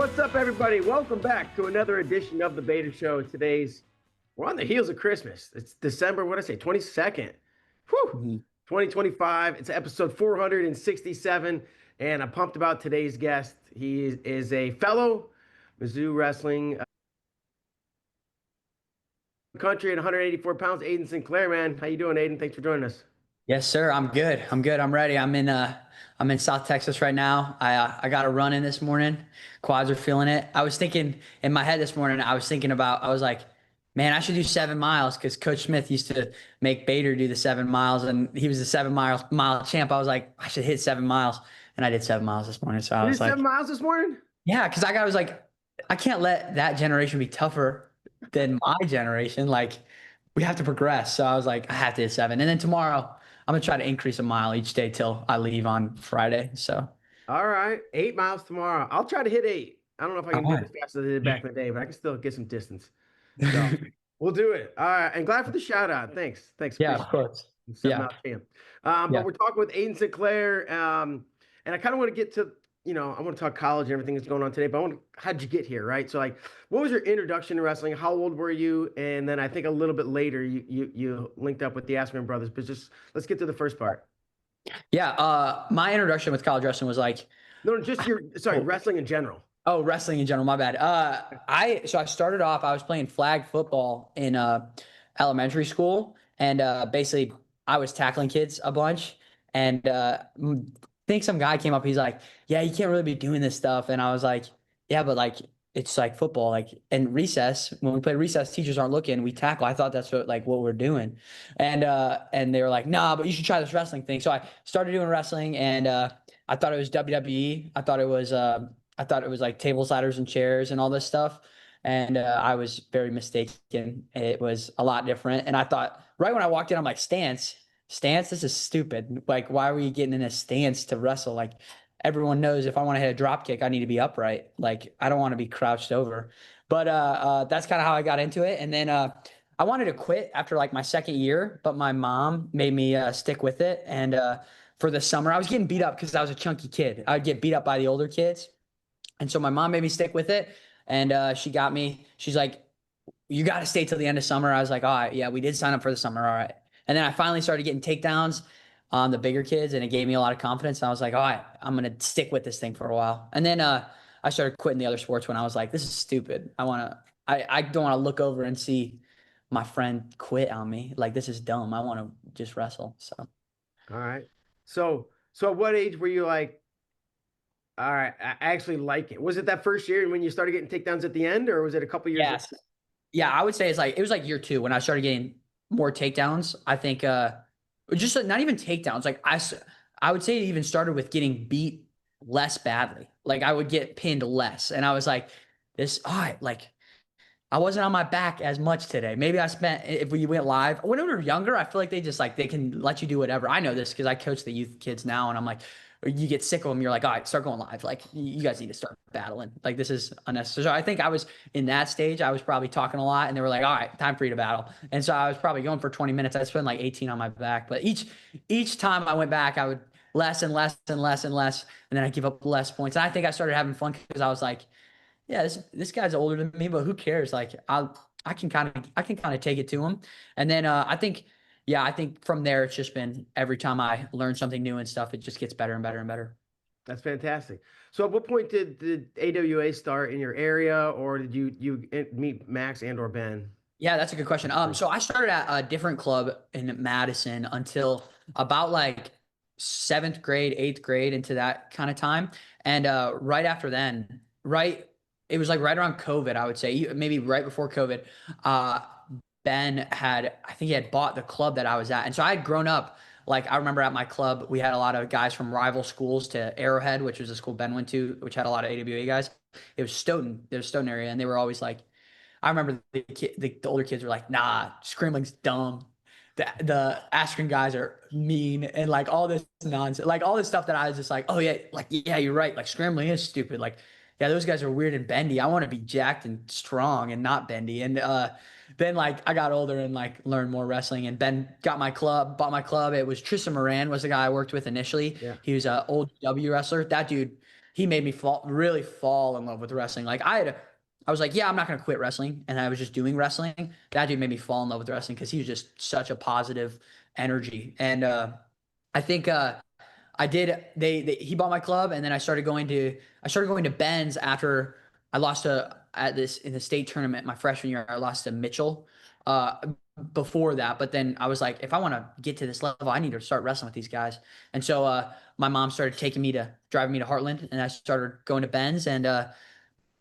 What's up, everybody? Welcome back to another edition of the Beta Show. We're on the heels of Christmas. It's December, 22nd. Whew, 2025. It's episode 467, and I'm pumped about today's guest. He is a fellow Mizzou wrestling country at 184 pounds, Aeoden Sinclair, man. How you doing, Aeden? Thanks for joining us. Yes, sir. I'm good. I'm ready. I'm in South Texas right now. I got a run in this morning. Quads are feeling it. I was thinking in my head this morning, I was like, man, I should do 7 miles because Coach Smith used to make Bader do the 7 miles and he was the 7 mile champ. I was like, I should hit 7 miles. And I did 7 miles this morning. So I was like, 7 miles this morning? yeah, because I was like, I can't let that generation be tougher than my generation. Like, we have to progress. So I was like, I have to hit 7. And then tomorrow, I'm going to try to increase a mile each day till I leave on Friday. So, all right, 8 miles tomorrow. I'll try to hit 8. I don't know if I can do it as fast as I did back in the day, but I can still get some distance. So we'll do it. All right. And glad for the shout out. Thanks. Yeah, of course. Yeah. But we're talking with Aeoden Sinclair. And I kind of want to get to, I want to talk college and everything that's going on today, but how'd you get here, right? So like, what was your introduction to wrestling? How old were you? And then I think a little bit later, you linked up with the Askren brothers, but just let's get to the first part. Yeah. My introduction with college wrestling was like, no, just wrestling in general. Oh, wrestling in general. My bad. I started off, I was playing flag football in elementary school. And basically I was tackling kids a bunch. And think some guy came up, he's like, yeah, you can't really be doing this stuff. And I was like, yeah, but like, it's like football, like in recess, when we play recess, teachers aren't looking, we tackle. I thought that's what we're doing. And they were like, nah, but you should try this wrestling thing. So I started doing wrestling and I thought it was WWE. I thought it was like tables, ladders, and chairs and all this stuff. And I was very mistaken. It was a lot different. And I thought right when I walked in, I'm like, stance, this is stupid. Like, why are we getting in a stance to wrestle? Like, everyone knows if I want to hit a drop kick, I need to be upright. Like, I don't want to be crouched over. But that's kind of how I got into it. And then I wanted to quit after like my second year, but my mom made me stick with it. And for the summer, I was getting beat up because I was a chunky kid. I would get beat up by the older kids. And so my mom made me stick with it. And she got me. She's like, you got to stay till the end of summer. I was like, all right, yeah, we did sign up for the summer. All right. And then I finally started getting takedowns on the bigger kids, and it gave me a lot of confidence. And I was like, all right, I'm going to stick with this thing for a while. And then I started quitting the other sports when I was like, this is stupid. I don't want to look over and see my friend quit on me. Like, this is dumb. I want to just wrestle. So, all right. So at what age were you like, all right, I actually like it? Was it that first year when you started getting takedowns at the end, or was it a couple years? Yes. Yeah, I would say it was like year 2 when I started getting more takedowns. I think just not even takedowns. Like I would say it even started with getting beat less badly. Like I would get pinned less. And I was like, like I wasn't on my back as much today. Maybe if we went live when we were younger, I feel like they can let you do whatever. I know this because I coach the youth kids now, and I'm like, you get sick of them. You're like, all right, start going live. Like, you guys need to start battling. Like, this is unnecessary. So I think I was in that stage. I was probably talking a lot, and they were like, all right, time for you to battle. And so I was probably going for 20 minutes. I spent like 18 on my back. But each time I went back, I would less and less and less and less. And then I give up less points. And I think I started having fun because I was like, yeah, this guy's older than me, but who cares? Like, I can kind of take it to him. And then I think from there, it's just been every time I learn something new and stuff, it just gets better and better and better. That's fantastic. So at what point did AWA start in your area, or did you meet Max and or Ben? Yeah, that's a good question. So I started at a different club in Madison until about like 7th grade, 8th grade, into that kind of time. And right after then, it was like right around COVID, I would say, maybe right before COVID, Ben I think he had bought the club that I was at. And so I had grown up, like, I remember at my club, we had a lot of guys from rival schools to Arrowhead, which was a school Ben went to, which had a lot of AWA guys. It was Stoughton, there's Stoughton area. And they were always like, I remember the older kids were like, nah, scrambling's dumb. The Askren guys are mean, and like all this nonsense, like all this stuff that I was just like, oh yeah, like, yeah, you're right. Like, scrambling is stupid. Like, yeah, those guys are weird and bendy. I want to be jacked and strong and not bendy. And then like I got older and like learned more wrestling, and Ben bought my club. It was Tristan Moran was the guy I worked with initially. Yeah. He was an old W wrestler. That dude, he made me really fall in love with wrestling. Like I was like, yeah, I'm not going to quit wrestling. And I was just doing wrestling. That dude made me fall in love with wrestling because he was just such a positive energy. And I think I did. He bought my club, and then I started going to Ben's after I lost to at this in the state tournament my freshman year. I lost to Mitchell. Uh, Before that, but then I was like, if I want to get to this level, I need to start wrestling with these guys. And so my mom started driving me to Heartland, and I started going to Ben's, and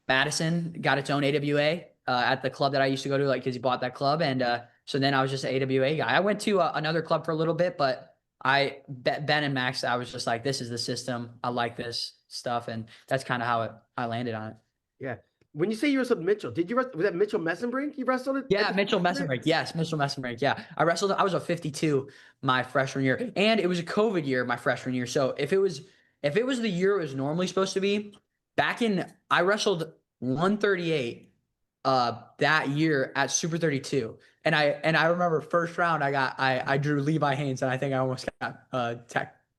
Madison got its own AWA at the club that I used to go to, like, because he bought that club. And so then I was just an AWA guy. I went to another club for a little bit, but Ben and Max, I was just like, this is the system. I like this stuff. And that's kind of how I landed on it. Yeah. When you say you wrestled Mitchell, was that Mitchell Mesenbrink you wrestled it? Yeah, Mitchell Mesenbrink. Yes, Mitchell Mesenbrink. Yeah. I was a 52 my freshman year. And it was a COVID year my freshman year. So if it was the year it was normally supposed to be, I wrestled 138 that year at Super 32. And I remember first round I drew Levi Haynes, and I think I almost got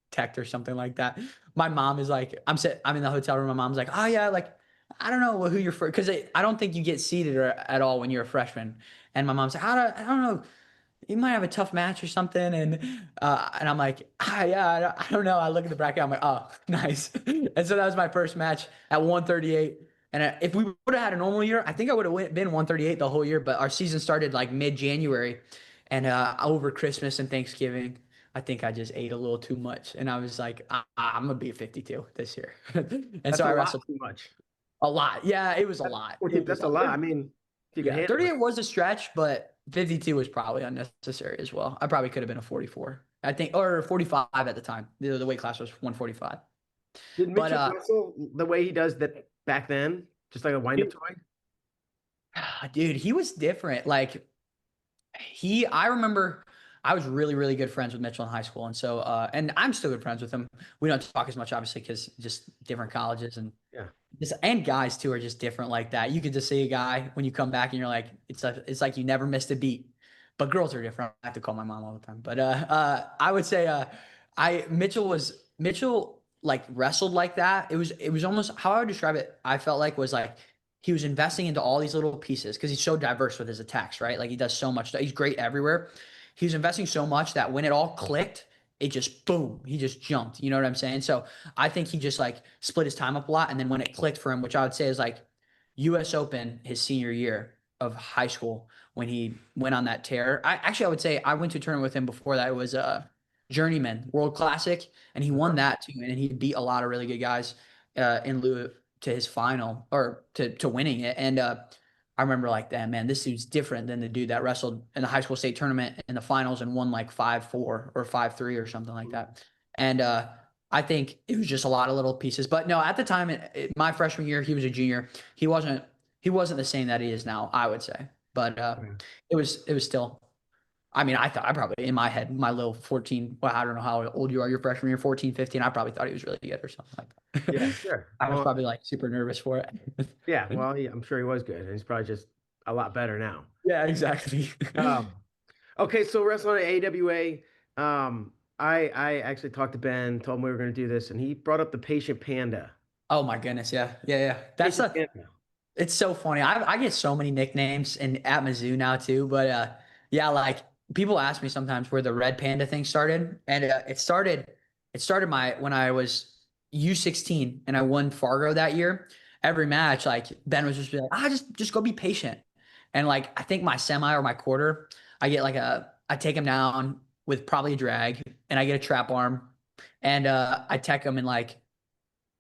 teched or something like that. My mom is like, I'm in the hotel room. My mom's like, oh yeah, like, I don't know who you're for, because I don't think you get seated at all when you're a freshman. And my mom's like, I don't know, you might have a tough match or something. And I'm like, yeah, I don't know. I look at the bracket, I'm like, oh, nice. And so that was my first match at 138. And if we would have had a normal year, I think I would have been 138 the whole year. But our season started like mid-January, and over Christmas and Thanksgiving, I think I just ate a little too much, and I was like, I'm gonna be 52 this year. And That's so I a lot wrestled too much. a lot. Yeah, it was a lot. That's a lot. I mean, if you can handle 38 it. was a stretch, but 52 was probably unnecessary as well. I probably could have been a 44, I think, or 45 at the time. The weight class was 145. Did Mitchell wrestle the way he does that back then? Just like a wind-up toy? Dude, he was different. Like, I remember I was really, really good friends with Mitchell in high school. And so, and I'm still good friends with him. We don't talk as much, obviously, because just different colleges, and and guys too are just different like that. You could just see a guy when you come back and you're like, it's like you never missed a beat. But girls are different. I have to call my mom all the time. But I would say Mitchell like wrestled like that. It was almost, how I would describe it, I felt like, was like he was investing into all these little pieces because he's so diverse with his attacks, right? Like, he does so much. He's great everywhere. He was investing so much that when it all clicked, it just boom, he just jumped. You know what I'm saying? So I think he just like split his time up a lot. And then when it clicked for him, which I would say is like US Open his senior year of high school, when he went on that tear. I would say I went to a tournament with him before that. It was a Journeyman World Classic, and he won that too. And he beat a lot of really good guys in lieu to his final, or to winning it. And I remember like that, man, this dude's different than the dude that wrestled in the high school state tournament in the finals and won like 5-4 or 5-3 or something like that. And I think it was just a lot of little pieces. But no, at the time, my freshman year, he was a junior. He wasn't the same that he is now, I would say. But it was still, I mean, I probably, in my head, my little 14, well, I don't know how old you are, your freshman year, 14, 15, I probably thought he was really good or something like that. Yeah, sure. I was probably like super nervous for it. Yeah, well, yeah, I'm sure he was good. And he's probably just a lot better now. Yeah, exactly. Okay, so wrestling at AWA, I actually talked to Ben, told him we were going to do this, and he brought up the Patient Panda. Oh my goodness, yeah. It's so funny. I get so many nicknames at Mizzou now too, but yeah, like people ask me sometimes where the Red Panda thing started, and it started when I was U16 and I won Fargo that year. Every match, like Ben was just be like, just go be patient. And like, I think my semi or my quarter, I take him down with probably a drag, and I get a trap arm, and I tech him in like,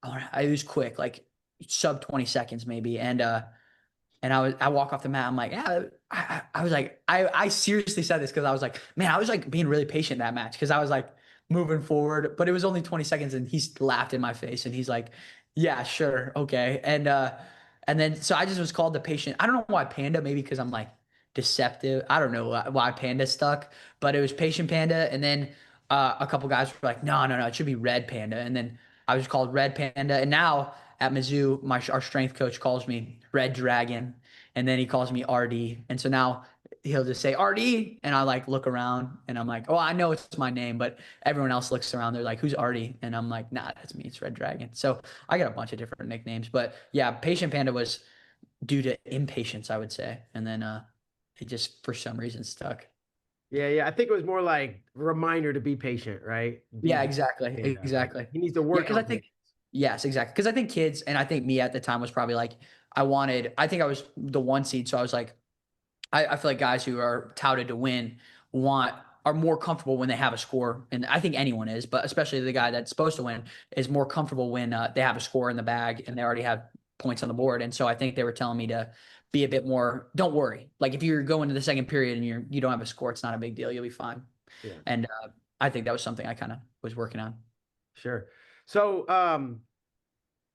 I was quick, like sub 20 seconds maybe. And I walk off the mat. I'm like, yeah, I was like, I seriously said this because I was like, man, I was like being really patient that match because I was like moving forward, but it was only 20 seconds, and he laughed in my face, and he's like, yeah, sure, okay. And then so I just was called the Patient. I don't know why Panda, maybe because I'm like deceptive. I don't know why Panda stuck, but it was Patient Panda. And then a couple guys were like, no, it should be Red Panda. And then I was called Red Panda. And now at Mizzou, our strength coach calls me Red Dragon, and then he calls me RD. And so now he'll just say RD, and I like look around, and I'm like, oh, I know it's my name, but everyone else looks around. They're like, who's RD? And I'm like, nah, that's me. It's Red Dragon. So I got a bunch of different nicknames, but yeah, Patient Panda was due to impatience, I would say, and then it just for some reason stuck. Yeah, yeah. I think it was more like a reminder to be patient, right? Yeah, exactly, Panda. Like exactly. he needs to Yeah, work because I on think patience. yes, exactly. Because I think kids, and I think me at the time was probably like I think I was the one seed, so I was like I feel like guys who are touted to win want are more comfortable when they have a score, and I think anyone is, but especially the guy that's supposed to win is more comfortable when they have a score in the bag and they already have points on the board. And so I think they were telling me to be a bit more. Don't worry, like if you're going to the second period and you don't have a score, it's not a big deal. You'll be fine. Yeah, And I think that was something I kind of was working on. sure. So,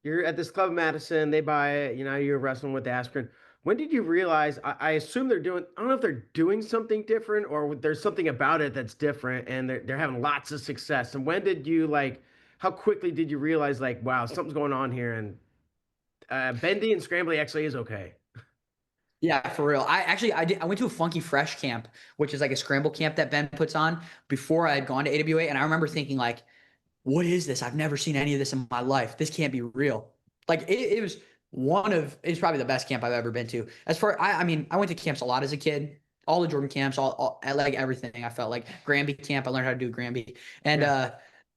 you're at this club in Madison. They buy it. You know, you're wrestling with Askren. When did you realize? I assume they're doing. I don't know if they're doing something different or there's something about it that's different, and they're having lots of success. And when did you like? How quickly did you realize like, wow, something's going on here? And bendy and scrambly actually is okay. Yeah, for real. I went to a Funky Fresh camp, which is like a scramble camp that Ben puts on before I had gone to AWA, and I remember thinking like, what is this? I've never seen any of this in my life. This can't be real. Like it was it's probably the best camp I've ever been to. As far I mean, I went to camps a lot as a kid, all the Jordan camps, all like everything. I felt like Granby camp. I learned how to do Granby, and Yeah.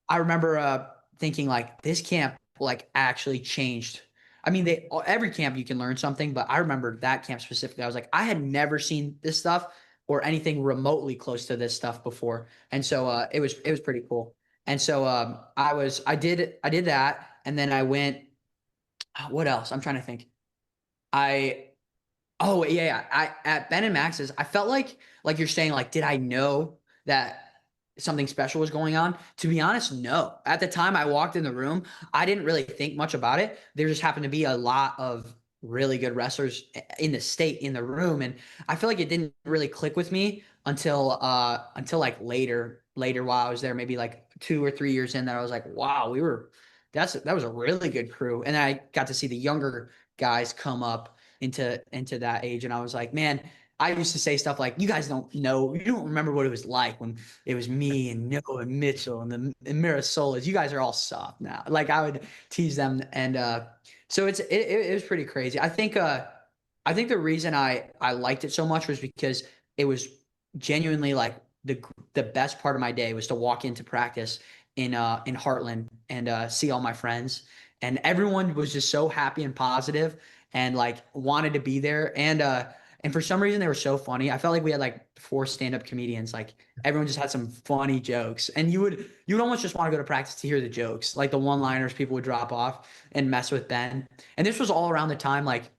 I remember thinking like this camp like actually changed. I mean, every camp you can learn something, but I remember that camp specifically. I was like, I had never seen this stuff or anything remotely close to this stuff before, and so it was pretty cool. And so I did that, and then I went. What else? I'm trying to think. I Oh yeah, yeah. I at Ben and Max's, I felt like you're saying, like, did I know that something special was going on? To be honest, no. At the time I walked in the room, I didn't really think much about it. There just happened to be a lot of really good wrestlers in the state in the room. And I feel like it didn't really click with me until like later while I was there, maybe like 2 or 3 years in, that I was like, wow, that was a really good crew. And then I got to see the younger guys come up into that age, and I was like, man, I used to say stuff like, you guys don't know, you don't remember what it was like when it was me and Noah and Mitchell and Mirasolas. You guys are all soft now. Like I would tease them, and so it was pretty crazy. I think the reason I liked it so much was because it was genuinely like the best part of my day was to walk into practice in Heartland and see all my friends, and everyone was just so happy and positive and like wanted to be there. And for some reason they were so funny. I felt like we had like 4 stand-up comedians. Like everyone just had some funny jokes. And you would almost just want to go to practice to hear the jokes. Like the one-liners people would drop off and mess with Ben. And this was all around the time like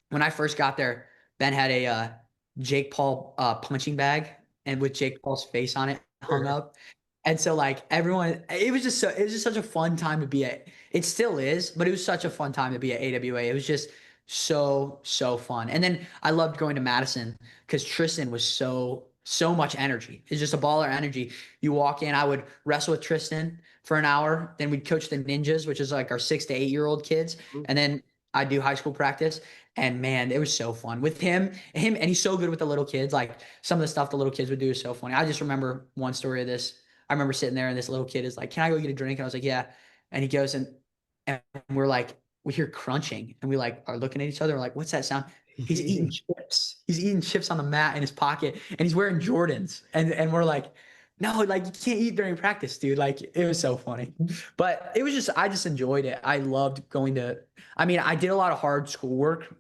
when I first got there, Ben had a Jake Paul punching bag and with Jake Paul's face on it hung up. And so like everyone, it was just such a fun time to be at. It still is, but it was such a fun time to be at AWA. It was just so fun. And then I loved going to Madison because Tristan was so much energy. It's just a baller energy. You walk in, I would wrestle with Tristan for an hour, then we'd coach the ninjas, which is like our 6 to 8 year old kids, and then I do high school practice. And man, it was so fun with him, and he's so good with the little kids. Like some of the stuff the little kids would do is so funny. I just remember one story of this. I remember sitting there and this little kid is like, "Can I go get a drink?" And I was like, "Yeah." And he goes and we're like, we hear crunching and we like are looking at each other. We're like, "What's that sound?" He's eating chips. He's eating chips on the mat in his pocket, and he's wearing Jordans. And we're like, "No, like you can't eat during practice, dude." Like it was so funny, but it was just I just enjoyed it. I loved going to. I mean, I did a lot of hard schoolwork,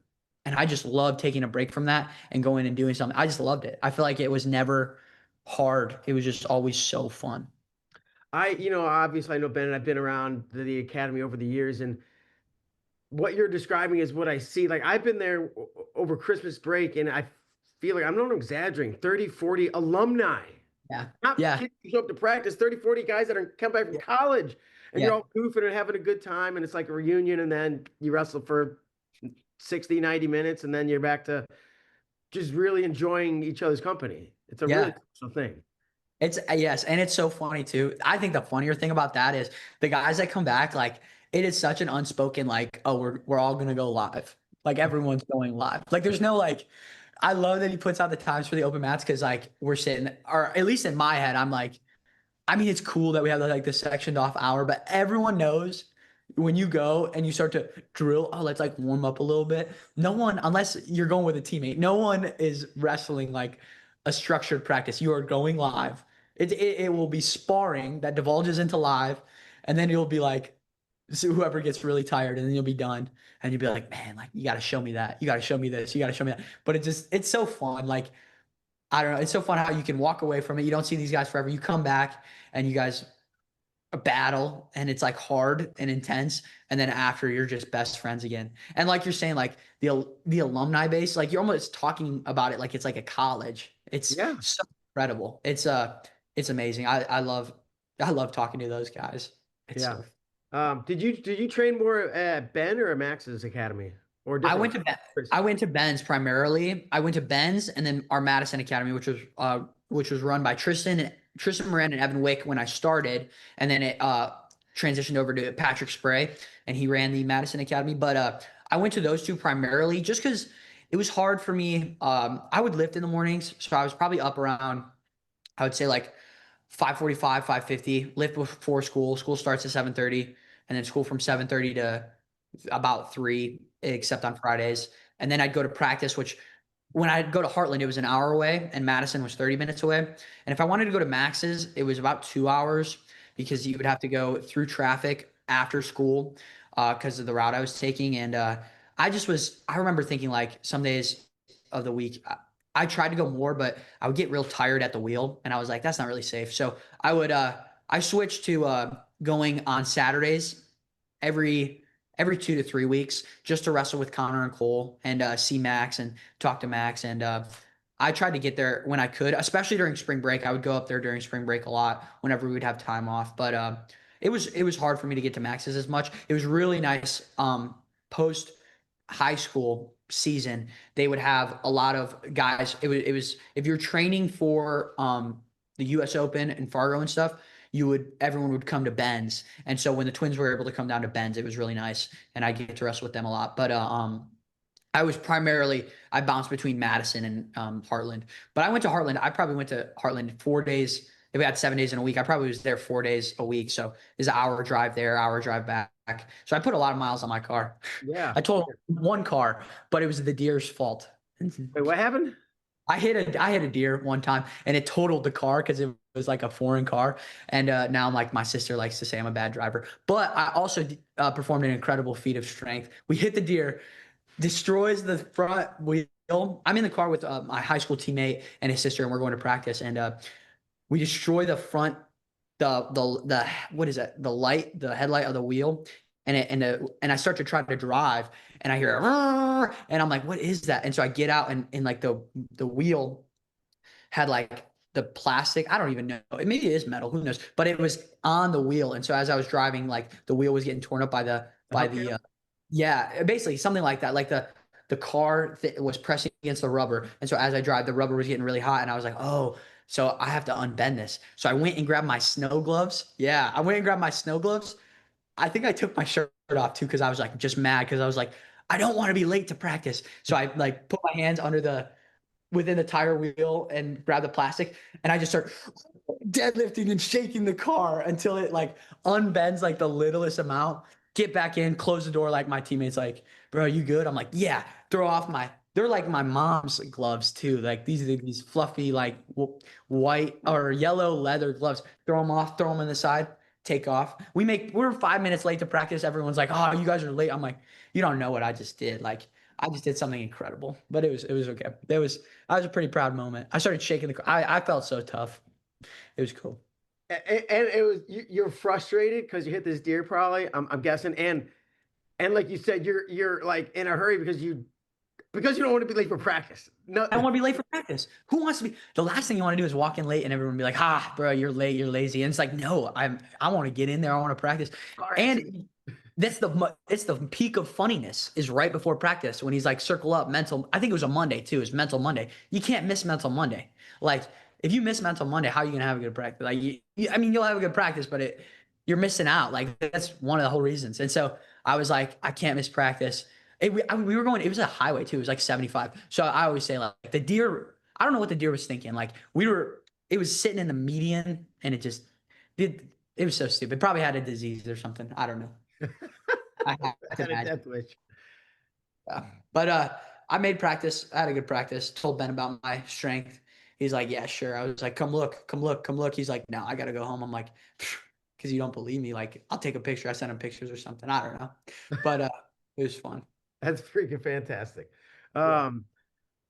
and I just loved taking a break from that and going and doing something. I just loved it. I feel like it was never hard. It was just always so fun. Obviously I know Ben and I've been around the academy over the years, and what you're describing is what I see. Like I've been there over Christmas break, and I feel like I'm not exaggerating, 30, 40 alumni. Yeah. Not Yeah. kids who show up to practice, 30, 40 guys that are come back from Yeah. college, and you're Yeah. all goofing and having a good time, and it's like a reunion, and then you wrestle for 60, 90 minutes, and then you're back to just really enjoying each other's company. It's a really Yeah. cool thing. It's yes, and it's so funny too. I think the funnier thing about that is the guys that come back, like it is such an unspoken like, oh, we're all gonna go live. Like everyone's going live. Like there's no like I love that he puts out the times for the open mats because like we're sitting, or at least in my head, I'm like, I mean, it's cool that we have like the sectioned off hour, but everyone knows when you go and you start to drill, oh, let's like warm up a little bit. No one, unless you're going with a teammate, no one is wrestling like a structured practice. You are going live. It will be sparring that divulges into live, and then you'll be like, so whoever gets really tired, and then you'll be done, and you'll be like, man, like you got to show me that, you got to show me this, you got to show me that. But it's so fun. Like I don't know, it's so fun how you can walk away from it. You don't see these guys forever. You come back and you guys battle and it's like hard and intense, and then after you're just best friends again. And like you're saying, like the alumni base, like you're almost talking about it like it's like a college. It's so incredible. It's amazing. I love talking to those guys. It's so did you train more at Ben or at Max's academy or I different? went to Ben's primarily. I went to Ben's and then our Madison Academy, which was run by Tristan Moran and Evan Wick when I started, and then it transitioned over to Patrick Spray, and he ran the Madison Academy. But I went to those two primarily just because it was hard for me. I would lift in the mornings, so I was probably up around, I would say like 5:45, 5:50. Lift before school. School starts at 7:30, and then school from 7:30 to about 3, except on Fridays. And then I'd go to practice, which when I'd go to Heartland, it was an hour away, and Madison was 30 minutes away. And if I wanted to go to Max's, it was about 2 hours because you would have to go through traffic after school because of the route I was taking. And I remember thinking like some days of the week, I tried to go more, but I would get real tired at the wheel. And I was like, that's not really safe. So I switched to going on Saturdays every 2 to 3 weeks just to wrestle with Connor and Cole and see Max and talk to Max. And I tried to get there when I could, especially during spring break. I would go up there during spring break a lot whenever we would have time off. But it was hard for me to get to Max's as much. It was really nice post high school season. They would have a lot of guys. It was if you're training for the US Open and Fargo and stuff, everyone would come to Ben's. And so when the Twins were able to come down to Ben's, it was really nice. And I get to wrestle with them a lot. But I bounced between Madison and Heartland. But I went to Heartland. I probably went to Heartland 4 days. If we had 7 days in a week, I probably was there 4 days a week. So it's an hour drive there, hour drive back. So I put a lot of miles on my car. Yeah. I told one car, but it was the deer's fault. Wait, what happened? I hit a deer one time and it totaled the car because it was like a foreign car. And now I'm like, my sister likes to say I'm a bad driver. But I also performed an incredible feat of strength. We hit the deer, destroys the front wheel. I'm in the car with my high school teammate and his sister, and we're going to practice. And we destroy the front, the what is that? The headlight of the wheel. And I start to try to drive, and I hear, and I'm like, what is that? And so I get out, and like the wheel had like the plastic. I don't even know. Maybe it is metal. Who knows? But it was on the wheel. And so as I was driving, like the wheel was getting torn up by the basically something like that. Like the car was pressing against the rubber. And so as I drive, the rubber was getting really hot, and I was like, oh, so I have to unbend this. So I went and grabbed my snow gloves. Yeah, I went and grabbed my snow gloves. I think I took my shirt off too because I was like just mad because I was like, I don't want to be late to practice. So I like put my hands within the tire wheel and grab the plastic, and I just start deadlifting and shaking the car until it like unbends like the littlest amount. Get back in, close the door. Like my teammates like, bro, you good? I'm like, yeah. They're like my mom's gloves too. Like these fluffy like white or yellow leather gloves. Throw them off, throw them on the side. Take off. We're 5 minutes late to practice. Everyone's like, oh, you guys are late. I'm like, you don't know what I just did. Like, I just did something incredible, but it was okay. I was a pretty proud moment. I started shaking the car. I felt so tough. It was cool. And it was you're frustrated because you hit this deer probably. I'm guessing. And like you said, you're like in a hurry because you don't want to be late for practice. No, I don't want to be late for practice. Who wants to be? The last thing you want to do is walk in late and everyone be like, bro, you're late, you're lazy. And it's like, no, I want to get in there. I want to practice. And it's the peak of funniness is right before practice when he's like, circle up mental. I think it was a Monday too. It was mental Monday. You can't miss mental Monday. Like if you miss mental Monday, how are you going to have a good practice? Like, I mean, you'll have a good practice, but you're missing out. Like that's one of the whole reasons. And so I was like, I can't miss practice. We were going, it was a highway too. It was like 75. So I always say like the deer, I don't know what the deer was thinking. Like it was sitting in the median and it was so stupid. It probably had a disease or something. I don't know. I have to Had a imagine. death wish. But I made practice. I had a good practice. Told Ben about my strength. He's like, yeah, sure. I was like, come look, come look, come look. He's like, no, I gotta go home. I'm like, because you don't believe me. Like, I'll take a picture. I sent him pictures or something. I don't know. But it was fun. That's freaking fantastic. Yeah.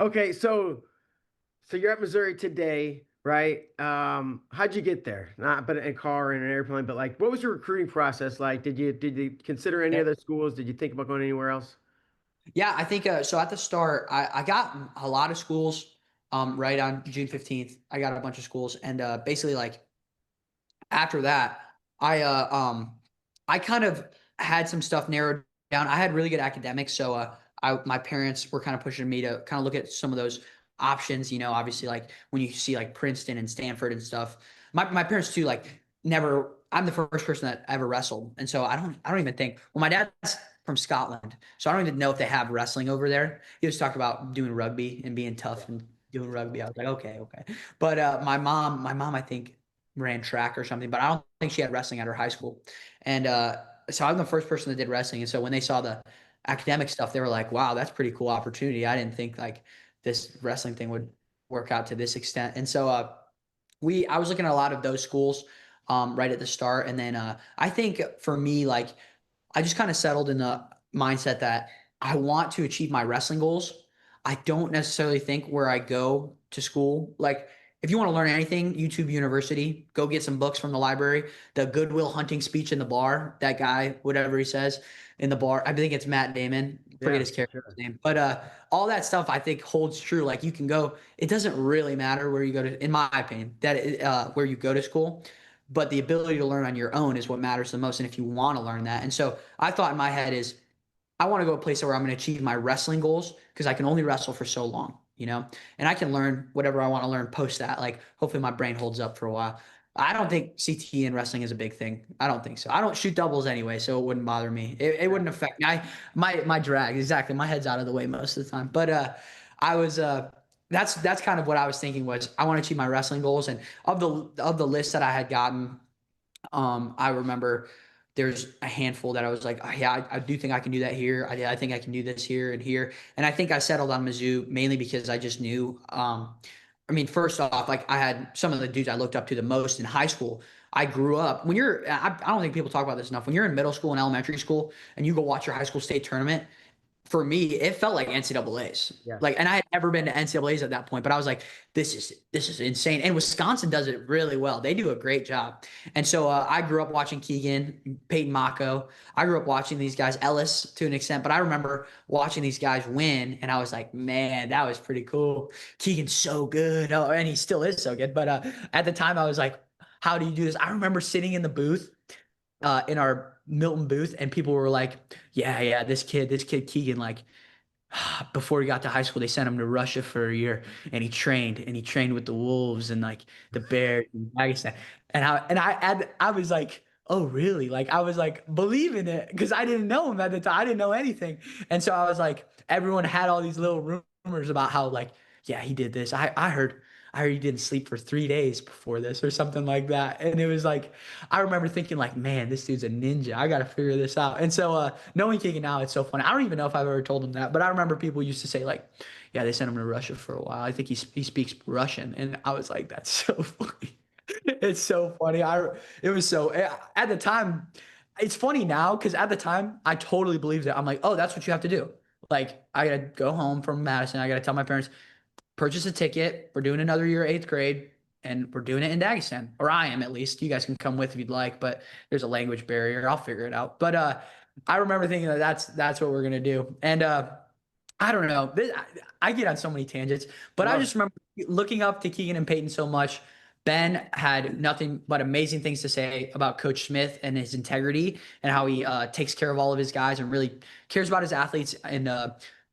Okay, so you're at Missouri today, right? How'd you get there? Not but in a car and an airplane, but like what was your recruiting process like? Did you consider any other schools? Did you think about going anywhere else? Yeah, I think so. At the start, I got a lot of schools right on June 15th. I got a bunch of schools. And basically, like, after that, I I kind of had some stuff narrowed down. I had really good academics, so my parents were kind of pushing me to kind of look at some of those options. Obviously, like when you see like Princeton and Stanford and stuff. My parents too, like never. I'm the first person that ever wrestled, and so I don't even think. Well, my dad's from Scotland, so I don't even know if they have wrestling over there. He was talking about doing rugby and being tough and doing rugby. I was like, okay, okay. But my mom, I think ran track or something, but I don't think she had wrestling at her high school. And so I'm the first person that did wrestling. And so when they saw the academic stuff, they were like, wow, that's pretty cool opportunity. I didn't think like this wrestling thing would work out to this extent. And so I was looking at a lot of those schools right at the start. And then I think for me, like I just kind of settled in the mindset that I want to achieve my wrestling goals. I don't necessarily think where I go to school. Like, if you want to learn anything, YouTube University, go get some books from the library. The Goodwill Hunting speech in the bar, that guy, whatever he says in the bar, I think it's Matt Damon. Forget Yeah, his character's sure. name. But all that stuff I think holds true. Like, you can go, it doesn't really matter where you go to, in my opinion, where you go to school, but the ability to learn on your own is what matters the most. And if you want to learn that. And so I thought in my head is I want to go a place where I'm going to achieve my wrestling goals because I can only wrestle for so long, and I can learn whatever I want to learn post that. Like, hopefully my brain holds up for a while. I don't think CTE in wrestling is a big thing. I don't think so. I don't shoot doubles anyway, so it wouldn't bother me. It wouldn't affect me. My drag, exactly. My head's out of the way most of the time. But I was that's kind of what I was thinking was I want to achieve my wrestling goals. And of the list that I had gotten, I remember there's a handful that I was like, oh, yeah, I do think I can do that here. I think I can do this here and here. And I think I settled on Mizzou mainly because I just knew. I mean, first off, like I had some of the dudes I looked up to the most in high school. I grew up I don't think people talk about this enough. When you're in middle school and elementary school and you go watch your high school state tournament, for me, it felt like NCAAs. Yes. Like, and I had never been to NCAAs at that point, but I was like, this is insane. And Wisconsin does it really well. They do a great job. And so I grew up watching Keegan, Peyton Mako. I grew up watching these guys, Ellis to an extent, but I remember watching these guys win, and I was like, man, that was pretty cool. Keegan's so good. Oh, and he still is so good. But at the time, I was like, how do you do this? I remember sitting in the booth in our Milton booth, and people were like, yeah, this kid Keegan, like before he got to high school, they sent him to Russia for a year, and he trained with the Wolves and like the Bears and Pakistan. And I was like, oh really? Like I was like believing it because I didn't know him at the time. I didn't know anything. And so I was like, everyone had all these little rumors about how like, yeah, he did this. I heard he didn't sleep for 3 days before this or something like that. And it was like, I remember thinking like, man, this dude's a ninja. I got to figure this out. And so knowing Keegan now, it's so funny. I don't even know if I've ever told him that, but I remember people used to say like, yeah, they sent him to Russia for a while. I think he speaks Russian. And I was like, that's so funny. It's so funny. It was so, at the time, it's funny now because at the time I totally believed it. I'm like, oh, that's what you have to do. Like I got to go home from Madison. I got to tell my parents, purchase a ticket. We're doing another year, 8th grade, and we're doing it in Dagestan, or I am at least. You guys can come with if you'd like, but there's a language barrier. I'll figure it out. But I remember thinking that that's what we're gonna do. And I don't know. I get on so many tangents, but I just remember looking up to Keegan and Peyton so much. Ben had nothing but amazing things to say about Coach Smith and his integrity and how he takes care of all of his guys and really cares about his athletes and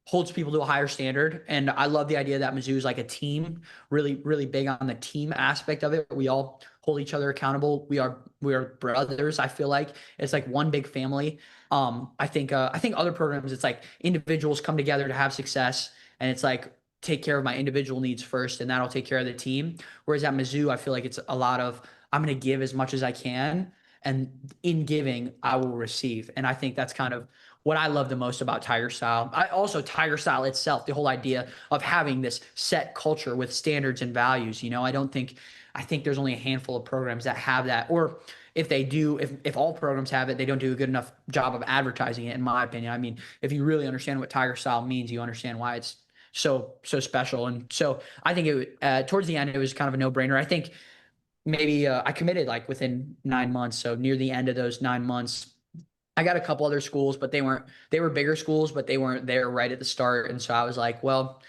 holds people to a higher standard. And I love the idea that Mizzou is like a team, really, really big on the team aspect of it. We all hold each other accountable. We are brothers. I feel like it's like one big family. I think other programs, it's like individuals come together to have success, and it's like take care of my individual needs first, and that'll take care of the team. Whereas at Mizzou, I feel like it's a lot of I'm going to give as much as I can, and in giving, I will receive. And I think that's kind of what I love the most about Tiger Style. I also Tiger Style itself, the whole idea of having this set culture with standards and values. I think there's only a handful of programs that have that, or if they do, if all programs have it, they don't do a good enough job of advertising it, in my opinion. I mean, if you really understand what Tiger Style means, you understand why it's so special. And so I think towards the end, it was kind of a no-brainer. I think maybe I committed like within 9 months. So near the end of those 9 months, I got a couple other schools, but they were bigger schools, but they weren't there right at the start. And so I was like, well,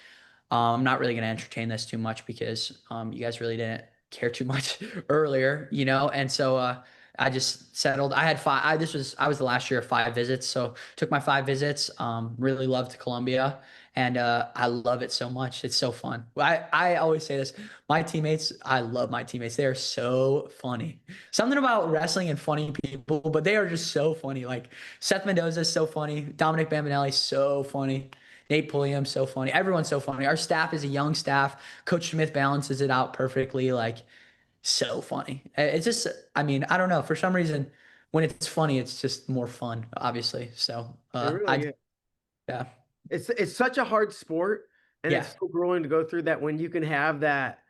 I'm not really going to entertain this too much because you guys really didn't care too much earlier, And so I just settled. I had five. I was the last year of 5 visits, so took my 5 visits. Really loved Columbia, and I love it so much. It's so fun. I always say this. My teammates, I love my teammates. They are so funny. Something about wrestling and funny people, but they are just so funny. Like Seth Mendoza is so funny. Dominic Bambinelli so funny. Nate Pulliam, so funny. Everyone's so funny. Our staff is a young staff. Coach Smith balances it out perfectly. Like, so funny. It's just, I mean, I don't know. For some reason, when it's funny, it's just more fun, obviously. So, It really is. yeah. It's such a hard sport, and Yeah. it's so grueling to go through that when you can have that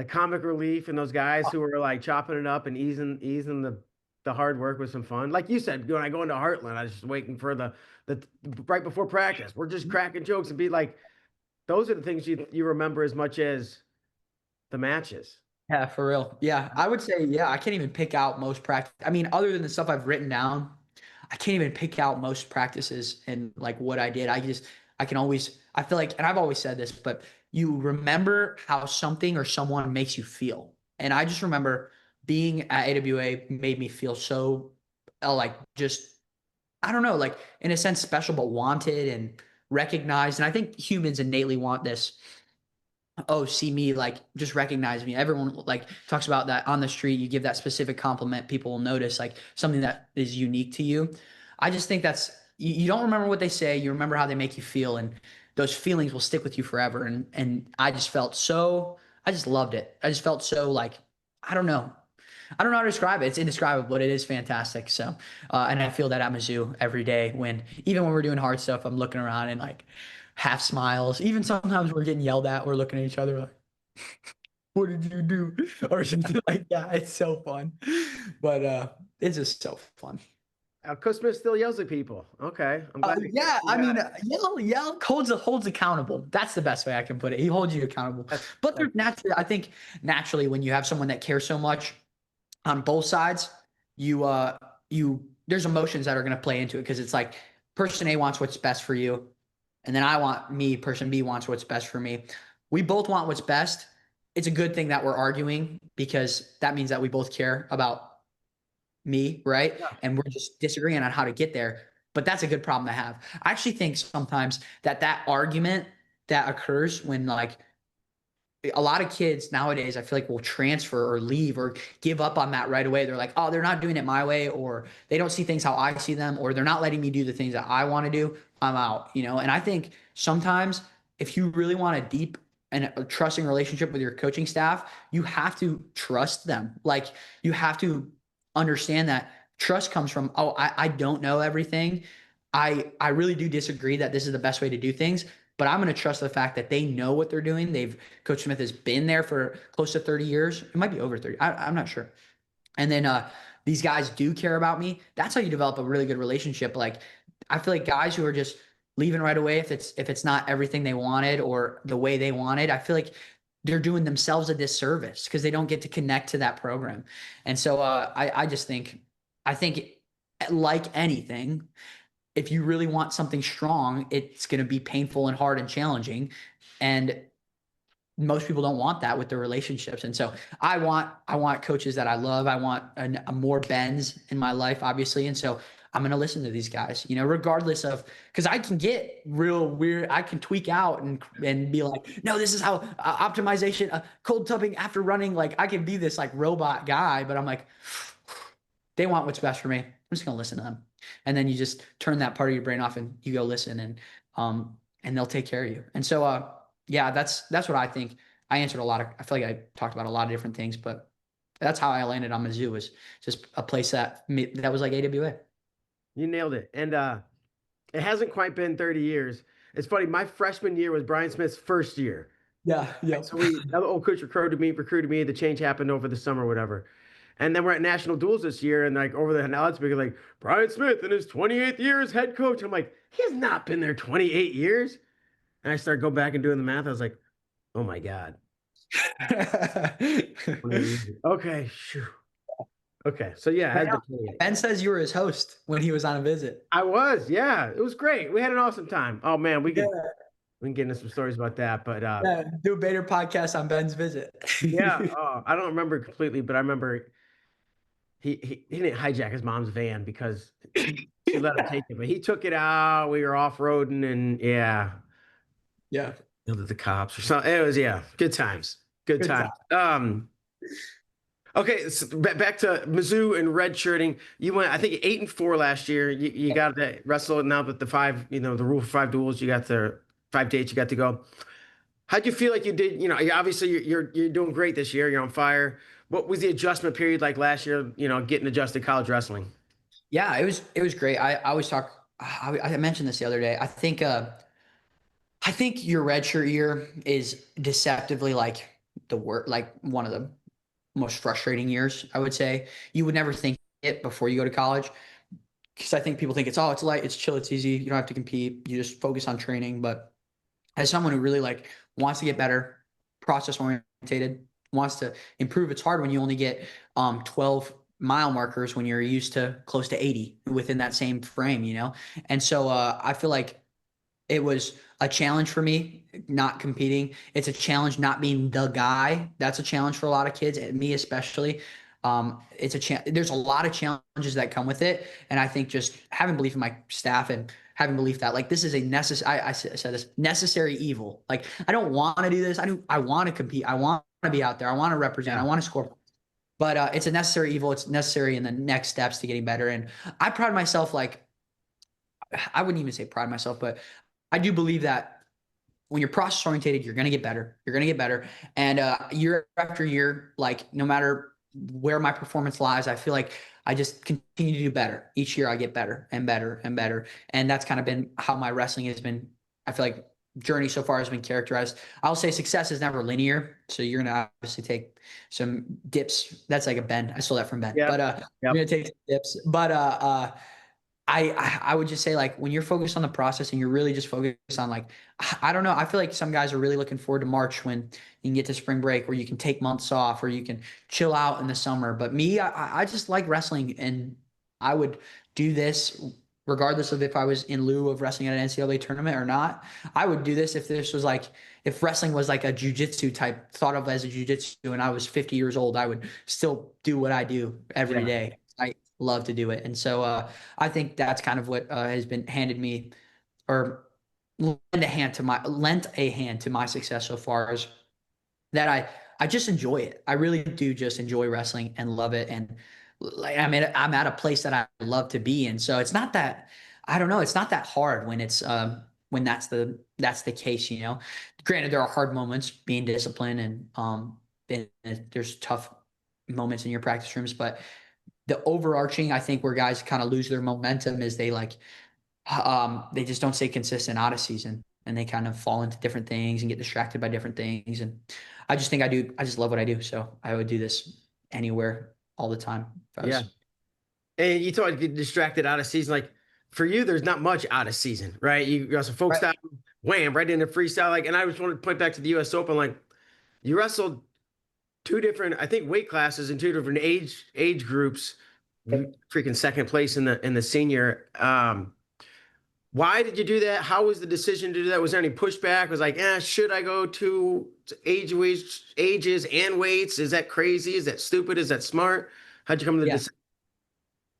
comic relief and those guys who are like chopping it up and easing the hard work with some fun. Like you said, when I go into Heartland, I was just waiting for the right before practice. We're just cracking jokes and be like, those are the things you remember as much as the matches. Yeah, for real. Yeah, I would say, yeah, I can't even pick out most practice. I mean, other than the stuff I've written down, I can't even pick out most practices and like what I did. I can always, I feel like, and I've always said this, but you remember how something or someone makes you feel. And I just remember being at AWA made me feel so like just, I don't know, like in a sense special, but wanted and recognized. And I think humans innately want this. Oh, see me, like just recognize me. Everyone like talks about that on the street. You give that specific compliment, people will notice like something that is unique to you. I just think that's you don't remember what they say, you remember how they make you feel, and those feelings will stick with you forever. And I just felt so I just loved it. I just felt so like I don't know. I don't know how to describe it. It's indescribable, but it is fantastic. So, and I feel that at Mizzou every day even when we're doing hard stuff, I'm looking around and like half smiles. Even sometimes we're getting yelled at, we're looking at each other like, what did you do? Or something like that. It's so fun. But it's just so fun. Coach Smith still yells at people. Okay. I'm glad. Yeah, I mean, yell holds accountable. That's the best way I can put it. He holds you accountable. But there's naturally when you have someone that cares so much on both sides, there's emotions that are going to play into it because it's like person A wants what's best for you, and then person B wants what's best for me. We both want what's best. It's a good thing that we're arguing because that means that we both care about me, right? Yeah. And we're just disagreeing on how to get there. But that's a good problem to have. I actually think sometimes that argument that occurs when like a lot of kids nowadays, I feel like will transfer or leave or give up on that right away. They're like, oh, they're not doing it my way, or they don't see things how I see them, or they're not letting me do the things that I want to do. I'm out, And I think sometimes if you really want a deep and a trusting relationship with your coaching staff, you have to trust them. Like you have to understand that trust comes from, oh, I don't know everything. I really do disagree that this is the best way to do things. But I'm going to trust the fact that they know what they're doing. Coach Smith has been there for close to 30 years. It might be over 30. I'm not sure. And then these guys do care about me. That's how you develop a really good relationship. Like I feel like guys who are just leaving right away, if it's not everything they wanted or the way they wanted, I feel like they're doing themselves a disservice because they don't get to connect to that program. And so I think like anything, if you really want something strong, it's going to be painful and hard and challenging. And most people don't want that with their relationships. And so I want coaches that I love. I want a more Bens in my life, obviously. And so I'm going to listen to these guys, regardless of, because I can get real weird. I can tweak out and be like, no, this is how optimization, cold tubbing after running. Like I can be this like robot guy, but I'm like, they want what's best for me. I'm just going to listen to them. And then you just turn that part of your brain off and you go listen and they'll take care of you. And so, yeah, that's what I think. I answered I feel like I talked about a lot of different things, but that's how I landed on Mizzou, was just a place that was like AWA. You nailed it. And it hasn't quite been 30 years. It's funny. My freshman year was Brian Smith's first year. Yeah. Yeah. So another old coach recruited me. The change happened over the summer, or whatever. And then we're at national duels this year, and like over the loudspeaker, like Brian Smith in his 28th year as head coach. I'm like, he has not been there 28 years. And I started going back and doing the math. I was like, oh my God. Okay. Shoo. Okay. So yeah, Ben says you were his host when he was on a visit. I was. Yeah. It was great. We had an awesome time. Oh man, we can get into some stories about that. But do a Bader podcast on Ben's visit. Yeah. I don't remember completely, but I remember he didn't hijack his mom's van because she let him take it, but he took it out. We were off-roading and yeah. Yelled at the cops or something. It was, good times. Good times. Okay, so back to Mizzou and redshirting. You went, I think, 8-4 last year. You got to wrestle now with the 5, the rule for 5 duels. You got the 5 dates. You got to go. How'd you feel like you did? Obviously you're doing great this year. You're on fire. What was the adjustment period like last year? Getting adjusted to college wrestling. Yeah, it was great. I always talk. I mentioned this the other day. I think your redshirt year is deceptively like one of the most frustrating years, I would say. You would never think it before you go to college, because I think people think it's light, it's chill, it's easy. You don't have to compete. You just focus on training. But as someone who really wants to get better, process orientated, wants to improve, it's hard when you only get 12 mile markers when you're used to close to 80 within that same frame, And so I feel like it was a challenge for me not competing. It's a challenge not being the guy. That's a challenge for a lot of kids, and me especially. There's a lot of challenges that come with it. And I think just having belief in my staff and having belief that this is a necessary, I said this, necessary evil. I don't want to do this. I want to compete. I want to be out there. I want to represent. I want to score. But it's a necessary evil. It's necessary in the next steps to getting better. And I pride myself, I wouldn't even say pride myself, but I do believe that when you're process orientated, you're going to get better. You're going to get better. And year after year, no matter where my performance lies, I feel like I just continue to do better. Each year I get better and better and better. And that's kind of been how my wrestling has been. I feel like journey so far has been characterized. I'll say success is never linear. So you're going to obviously take some dips. That's like a Ben. I stole that from Ben. Yep. But you're going to take some dips. But I would just say when you're focused on the process and you're really just focused on I don't know. I feel like some guys are really looking forward to March when you can get to spring break, where you can take months off, or you can chill out in the summer. But me, I just like wrestling, and I would do this regardless of if I was in lieu of wrestling at an NCAA tournament or not. I would do this if this was if wrestling was like a jiu-jitsu type, thought of as a jiu-jitsu, and I was 50 years old, I would still do what I do every day. I love to do it. And so I think that's kind of what has been handed me, or lent a hand to my success so far, is that I just enjoy it. I really do just enjoy wrestling and love it. And I'm at a place that I love to be in. So it's not that, I don't know, it's not that hard when it's when that's the case, Granted, there are hard moments being disciplined, and there's tough moments in your practice rooms, but the overarching, I think, where guys kind of lose their momentum is they just don't stay consistent out of season, and they kind of fall into different things and get distracted by different things. And I just love what I do. So I would do this anywhere, all the time. Yeah. And you thought get distracted out of season. For you, there's not much out of season, right? You got some folks that wham right into freestyle. And I just wanted to point back to the US Open. You wrestled 2 different, I think, weight classes in 2 different age groups. Freaking second place in the senior. Why did you do that? How was the decision to do that? Was there any pushback? Was should I go to ages and weights? Is that crazy? Is that stupid? Is that smart? How'd you come to the decision?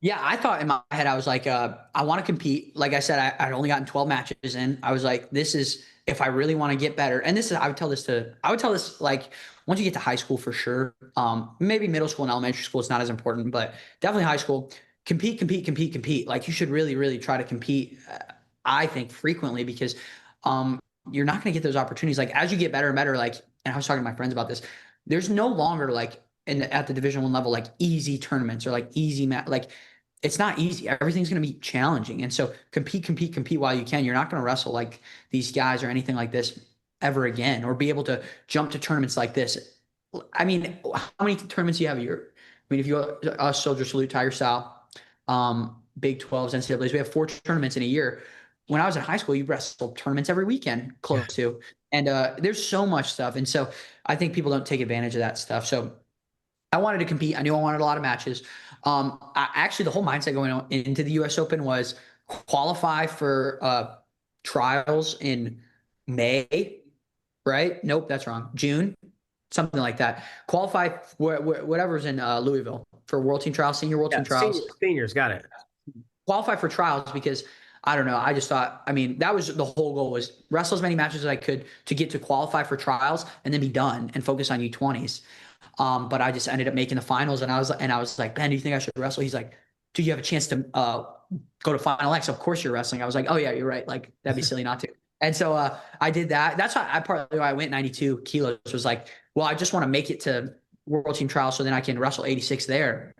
Yeah, I thought in my head, I was like, I want to compete. Like I said, I'd only gotten 12 matches in. I was like, this is if I really want to get better. And this is, I would tell this like once you get to high school for sure. Maybe middle school and elementary school, it's not as important, but definitely high school. Compete, compete, compete, compete. Like you should really, really try to compete. I think frequently because you're not going to get those opportunities. Like as you get better and better, like, and I was talking to my friends about this. There's no longer like at the Division 1 level, like easy tournaments or like easy like it's not easy. Everything's going to be challenging. And so compete, compete, compete while you can. You're not going to wrestle like these guys or anything like this ever again, or be able to jump to tournaments like this. I mean, how many tournaments do you have a year? I mean, if you us Soldier Salute, Tiger Style, Big 12s, NCAAs, we have 4 tournaments in a year. When I was in high school, you wrestled tournaments every weekend, close to. And there's so much stuff. And so I think people don't take advantage of that stuff. So I wanted to compete. I knew I wanted a lot of matches. Actually, the whole mindset going into the U.S. Open was qualify for trials in May, right? Nope, that's wrong. June, something like that. Qualify whatever's in Louisville for World Team Trials, Senior World Team Trials. Seniors, got it. Qualify for trials because I don't know. I just thought, I mean, that was the whole goal was wrestle as many matches as I could to get to qualify for trials and then be done and focus on U20s. But I just ended up making the finals and I was like, Ben, do you think I should wrestle? He's like, do you have a chance to go to Final X? Of course you're wrestling. I was like, oh yeah, you're right. Like that'd be silly not to. And so I did that. That's why partly why I went 92 kilos was like, well, I just want to make it to World Team Trials so then I can wrestle 86 there.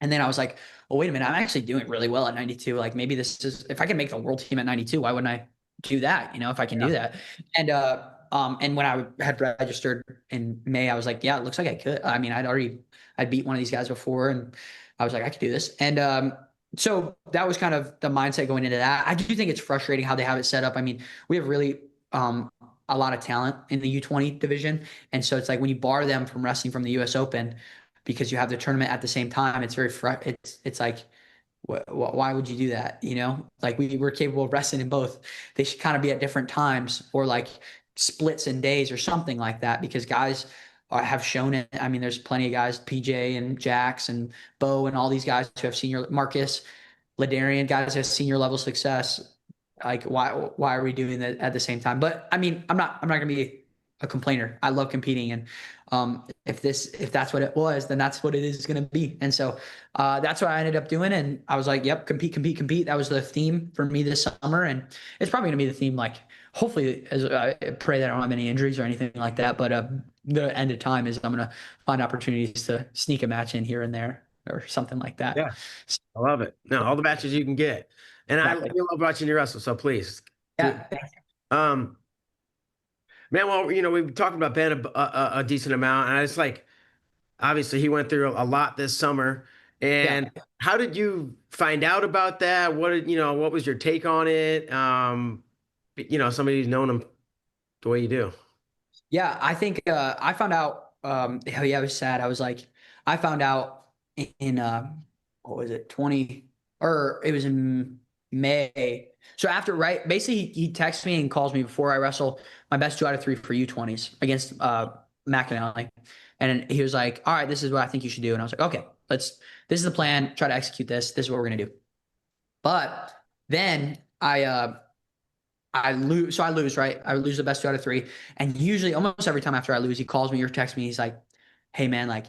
And then I was like, well, wait a minute, I'm actually doing really well at 92. Like maybe this is if I can make the world team at 92, why wouldn't I do that? You know, if I can do that. And when I had registered in May, I was like, yeah, it looks like I could. I mean, I'd beat one of these guys before and I was like, I could do this. And so that was kind of the mindset going into that. I do think it's frustrating how they have it set up. I mean, we have really a lot of talent in the U20 division. And so it's like when you bar them from wrestling from the US Open, because you have the tournament at the same time. It's very it's like why would you do that? You know, like we're capable of wrestling in both. They should kind of be at different times or like splits in days or something like that because guys have shown it. I mean, there's plenty of guys, PJ and Jax and Bo and all these guys who have senior Marcus, Ladarian guys have senior level success. Like why are we doing that at the same time? But I mean, I'm not gonna be a complainer. I love competing and if that's what it was, then that's what it is going to be. And so that's what I ended up doing. And I was like, yep, compete, compete, compete. That was the theme for me this summer. And it's probably going to be the theme, like, hopefully, as I pray that I don't have any injuries or anything like that. But the end of time is I'm going to find opportunities to sneak a match in here and there or something like that. Yeah, I love it. No, all the matches you can get. And exactly. I love watching you wrestle. So please. Yeah. Man, well, you know, we've talked about Ben a decent amount, and it's like, obviously, he went through a lot this summer. And how did you find out about that? What was your take on it? You know, somebody who's known him the way you do. Yeah, I think I found out. Yeah, it was sad. I was like, I found out in what was it, 20, or it was in May. So after, right, basically he texts me and calls me before I wrestle my best 2 out of 3 for U20s against McEnelly. And he was like, all right, this is what I think you should do. And I was like, okay, this is the plan. Try to execute this. This is what we're going to do. But then I lose. So I lose, right? I lose the best 2 out of 3. And usually almost every time after I lose, he calls me or texts me. He's like, hey man, like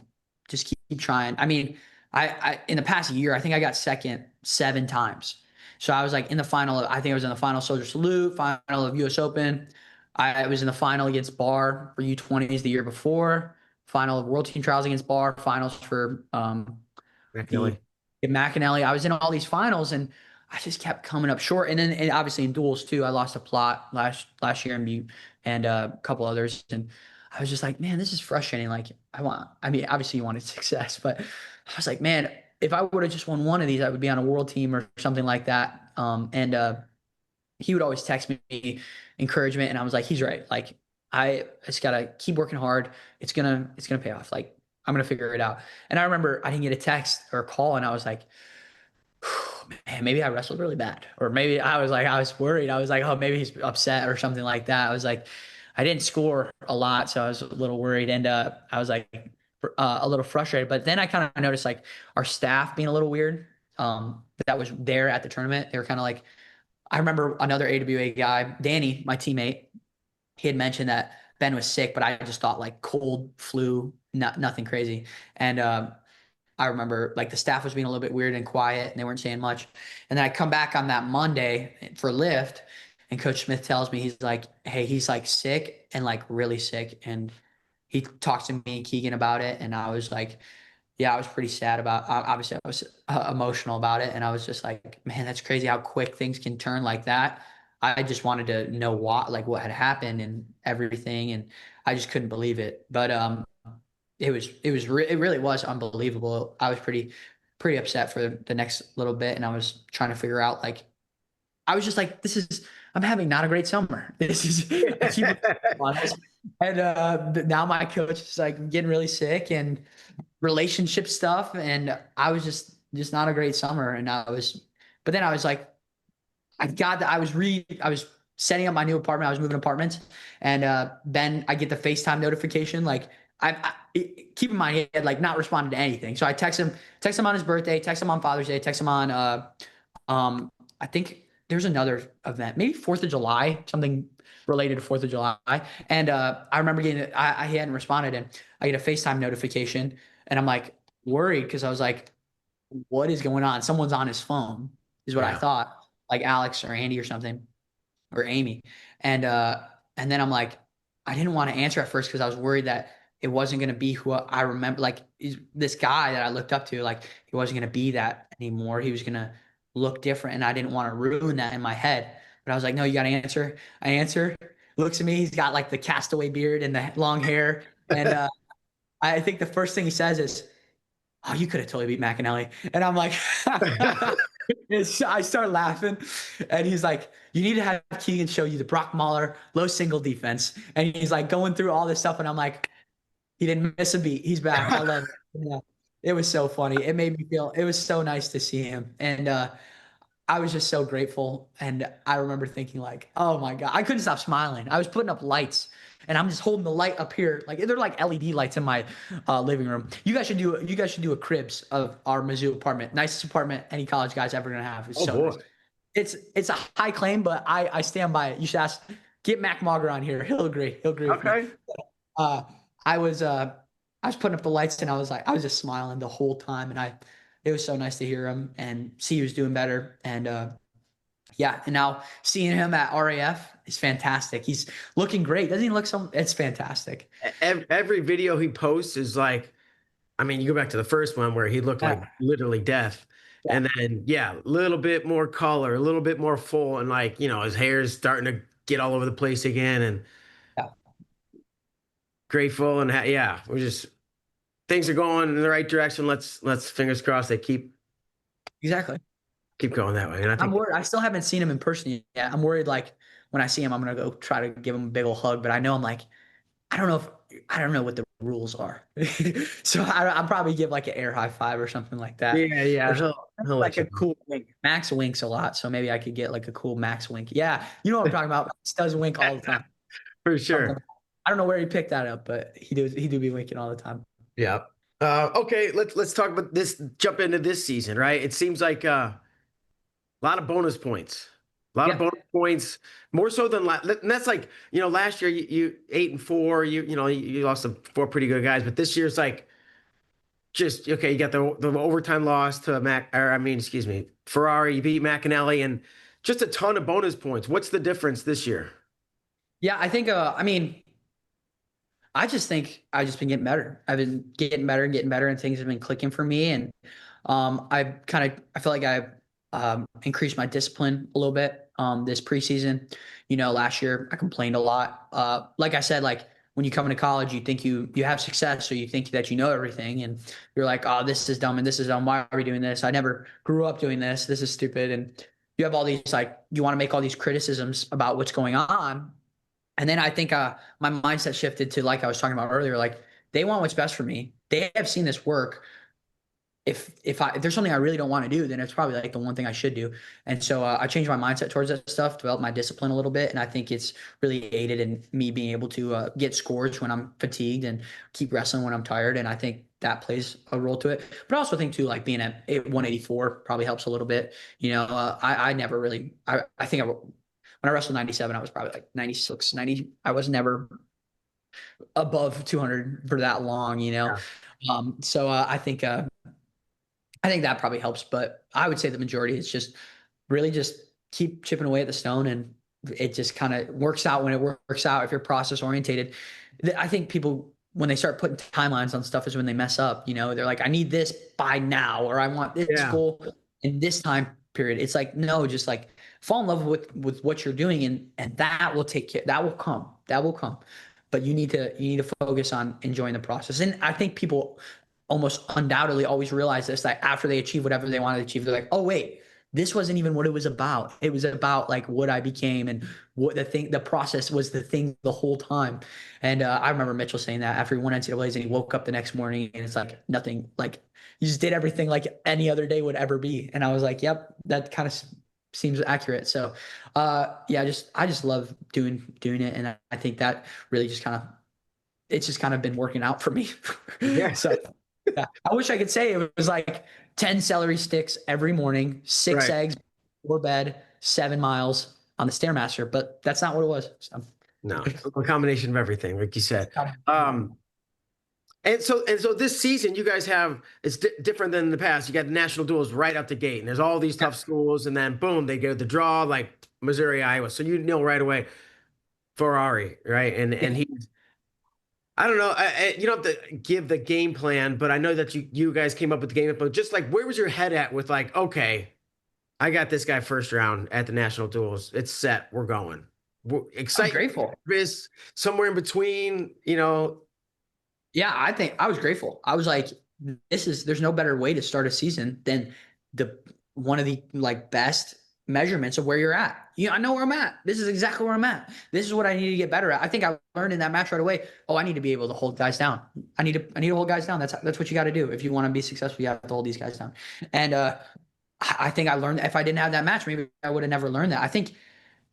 just keep trying. I mean, I in the past year, I think I got second 7 times. So I was like in the final, I think I was in the final Soldier Salute, final of US Open. I was in the final against Barr for U20s the year before, final of World Team Trials against Barr, finals for McEnelly. McEnelly. I was in all these finals and I just kept coming up short. And then obviously in duels too, I lost a plot last year and a couple others. And I was just like, man, this is frustrating. Like I mean, obviously you wanted success, but I was like, man, if I would have just won one of these, I would be on a world team or something like that. He would always text me encouragement. And I was like, he's right. Like I just gotta keep working hard. It's gonna pay off. Like I'm gonna figure it out. And I remember I didn't get a text or a call and I was like, man, maybe I wrestled really bad. Or maybe I was worried. I was like, oh, maybe he's upset or something like that. I was like, I didn't score a lot, so I was a little worried. And I was like a little frustrated. But then I kind of noticed like our staff being a little weird. that was there at the tournament. They were kind of like, I remember another AWA guy, Danny, my teammate, he had mentioned that Ben was sick, but I just thought like cold, flu, nothing crazy. And I remember like the staff was being a little bit weird and quiet and they weren't saying much. And then I come back on that Monday for lift and Coach Smith tells me, he's like, hey, he's like sick and like really sick. And he talks to me and Keegan about it. And I was like, yeah, I was pretty sad about, obviously I was emotional about it. And I was just like, man, that's crazy how quick things can turn like that. I just wanted to know what had happened and everything. And I just couldn't believe it. But, it really was unbelievable. I was pretty upset for the next little bit. And I was trying to figure out, like, I was just like, I'm having not a great summer. This is, I keep honest. And now my coach is like getting really sick and relationship stuff. And I was just not a great summer. And but then I was like, I was setting up my new apartment. I was moving apartments. And then I get the FaceTime notification. Like, keep in mind, he had like not responded to anything. So I text him on his birthday, text him on Father's Day, text him on, I think there's another event, maybe 4th of July, something related to 4th of July. And I remember he hadn't responded, and I get a FaceTime notification and I'm like worried because I was like, what is going on? Someone's on his phone is what I thought, like Alex or Andy or something, or Amy. And then I'm like, I didn't want to answer at first because I was worried that it wasn't going to be who I remember. Like, this guy that I looked up to, like, he wasn't going to be that anymore. He was going to look different. And I didn't want to ruin that in my head. But I was like, no, you got to answer. I answer. Looks at me. He's got like the castaway beard and the long hair. And I think the first thing he says is, oh, you could have totally beat McEnelly. And I'm like, I start laughing. And he's like, you need to have Keegan show you the Brock Mahler low single defense. And he's like going through all this stuff. And I'm like, he didn't miss a beat. He's back. I love it. Yeah. It was so funny. It made me feel, it was so nice to see him. And I was just so grateful. And I remember thinking like, oh my God, I couldn't stop smiling. I was putting up lights and I'm just holding the light up here. Like, they're like LED lights in my living room. You guys should do a cribs of our Mizzou apartment. Nicest apartment any college guy's ever going to have. It's so nice. It's a high claim, but I stand by it. You should get Mac Mauger on here. He'll agree. With me. I was putting up the lights and I was just smiling the whole time. And it was so nice to hear him and see he was doing better. And and now seeing him at RAF is fantastic. He's looking great. Doesn't he look it's fantastic. Every video he posts is like, I mean, you go back to the first one where he looked like literally death. Yeah. And then, a little bit more color, a little bit more full. And like, his hair is starting to get all over the place again. And grateful. And we're just, things are going in the right direction. Let's fingers crossed they keep going that way. And I'm worried. I still haven't seen him in person yet. I'm worried, like, when I see him, I'm going to go try to give him a big old hug. But I know I don't know what the rules are. So I'll probably give like an air high five or something like that. Yeah. He'll like a cool wink. Max winks a lot. So maybe I could get like a cool Max wink. Yeah. You know what I'm talking about. Max does wink all the time. For sure. I don't know where he picked that up, but he do be winking all the time. Yeah. Okay. Let's talk about this. Jump into this season, right? It seems like a lot of bonus points. A lot of bonus points, more so than and that's like, last year you 8-4, you lost some 4 pretty good guys, but this year's like just okay. You got the overtime loss to Ferrari. You beat McEnelly and just a ton of bonus points. What's the difference this year? Yeah, I think. I just think I've just been getting better. I've been getting better, and things have been clicking for me. And I feel like I've increased my discipline a little bit this preseason. Last year I complained a lot. Like I said, like when you come into college, you think you have success, so you think that you know everything, and you're like, oh, this is dumb and this is dumb. Why are we doing this? I never grew up doing this. This is stupid. And you have all these, like, you want to make all these criticisms about what's going on. And then I think my mindset shifted to, like I was talking about earlier, like, they want what's best for me. They have seen this work. if there's something I really don't want to do, then it's probably like the one thing I should do. And so I changed my mindset towards that stuff, developed my discipline a little bit, and I think it's really aided in me being able to get scores when I'm fatigued and keep wrestling when I'm tired. And I think that plays a role to it. But I also think too, like being at 184 probably helps a little bit. I never really, I think when I wrestled 97, I was probably like 96, 90. I was never above 200 for that long. Yeah. So I think that probably helps, but I would say the majority is just really just keep chipping away at the stone, and it just kind of works out when it works out. If you're process orientated, I think people, when they start putting timelines on stuff, is when they mess up. They're like, I need this by now, or I want this goal in this time period. It's like, no, just like fall in love with what you're doing, and that will take care. That will come. But you need to focus on enjoying the process. And I think people almost undoubtedly always realize this, that after they achieve whatever they wanted to achieve, they're like, oh wait, this wasn't even what it was about. It was about like what I became, and what the process was the thing the whole time. And I remember Mitchell saying that after he won NCAAs, and he woke up the next morning and it's like nothing, like you just did everything like any other day would ever be. And I was like, yep, that kind of seems accurate. So yeah, I just love doing it. And I think that really it's just kind of been working out for me. Yeah. So yeah, I wish I could say it was like 10 celery sticks every morning, 6 eggs before bed, 7 miles on the Stairmaster, but that's not what it was. So. No, a combination of everything, like you said. And so this season, you guys have, it's different than in the past. You got the national duels right out the gate, and there's all these tough schools, and then boom, they go the draw like Missouri, Iowa. So you know right away, Ferrari, right? And he's, I don't know, you don't have to give the game plan, but I know that you guys came up with the game plan. Just like, where was your head at with like, okay, I got this guy first round at the national duels. It's set. We're going. We're excited. I'm grateful. Somewhere in between, Yeah, I think I was grateful. I was like, there's no better way to start a season than one of the like best measurements of where you're at. I know where I'm at. This is exactly where I'm at. This is what I need to get better at. I think I learned in that match right away. Oh, I need to be able to hold guys down. I need to hold guys down. That's what you got to do. If you want to be successful, you have to hold these guys down. And I think I learned, if I didn't have that match, maybe I would have never learned that. I think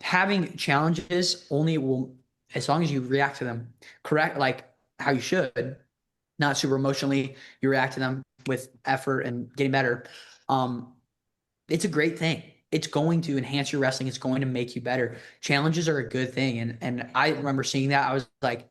having challenges only will, as long as you react to them correct, like how you should, not super emotionally, you react to them with effort and getting better. It's a great thing. It's going to enhance your wrestling. It's going to make you better. Challenges are a good thing. And I remember seeing that. I was like,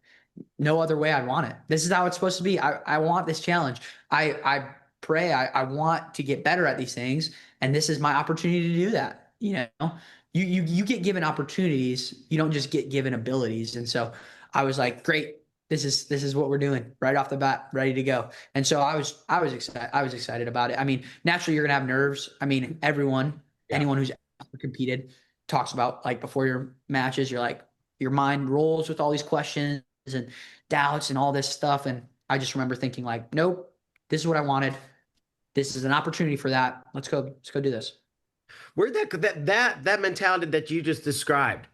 no other way I'd want it. This is how it's supposed to be. I want this challenge. I pray. I want to get better at these things. And this is my opportunity to do that. You get given opportunities. You don't just get given abilities. And so I was like, great. This is what we're doing right off the bat, ready to go. And so I was excited. I was excited about it. I mean, naturally you're going to have nerves. I mean, anyone who's ever competed talks about, like, before your matches, you're like, your mind rolls with all these questions and doubts and all this stuff. And I just remember thinking like, nope, this is what I wanted. This is an opportunity for that. Let's go do this. Where'd that mentality that you just described?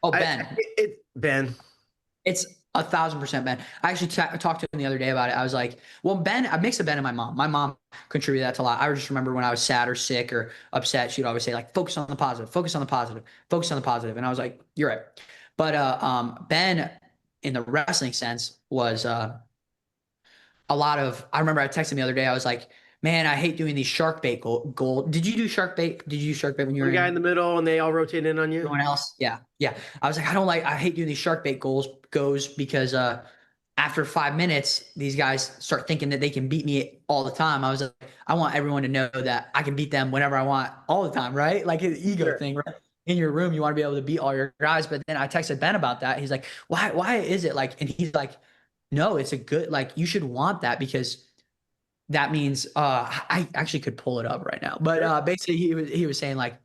Oh, Ben. Ben. It's 1,000% Ben. I actually talked to him the other day about it. I was like, well, Ben, a mix of Ben and my mom. My mom contributed that to a lot. I just remember when I was sad or sick or upset, she'd always say like, focus on the positive, focus on the positive, focus on the positive. And I was like, you're right. But Ben, in the wrestling sense, was a lot of, I remember I texted him the other day. I was like, man, I hate doing these shark bait goal. Did you do shark bait? Did you do shark bait when you were the guy in the middle and they all rotate in on you? Everyone else? Yeah. Yeah. I was like, I hate doing these shark bait goes because after 5 minutes, these guys start thinking that they can beat me all the time. I was like, I want everyone to know that I can beat them whenever I want all the time, right? Like an ego thing, right? In your room, you want to be able to beat all your guys. But then I texted Ben about that. He's like, why is it like, and he's like, no, it's a good, like, you should want that because that means I actually could pull it up right now. But basically he was saying like,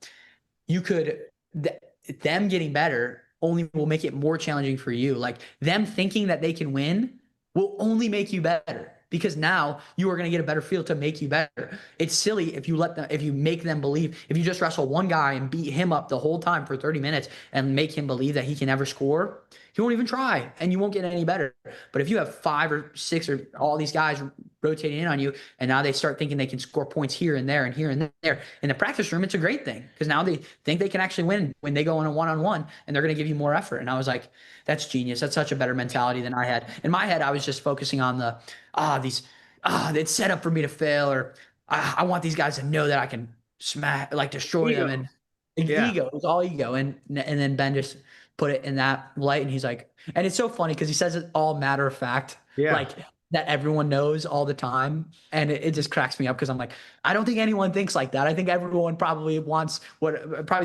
you could, them getting better only will make it more challenging for you. Like, them thinking that they can win will only make you better, because now you are going to get a better feel to make you better. It's silly if you make them believe, if you just wrestle one guy and beat him up the whole time for 30 minutes and make him believe that he can never score, he won't even try and you won't get any better. But if you have 5 or 6 or all these guys rotating in on you. And now they start thinking they can score points here and there and here and there. In the practice room, it's a great thing because now they think they can actually win when they go on a one-on-one and they're going to give you more effort. And I was like, that's genius. That's such a better mentality than I had. In my head, I was just focusing on it's set up for me to fail, or I want these guys to know that I can destroy Ego. them. And ego, it was all ego. And then Ben just put it in that light, and he's like, and it's so funny because he says it all matter of fact, like that everyone knows all the time. And it just cracks me up because I'm like, I don't think anyone thinks like that. I think everyone probably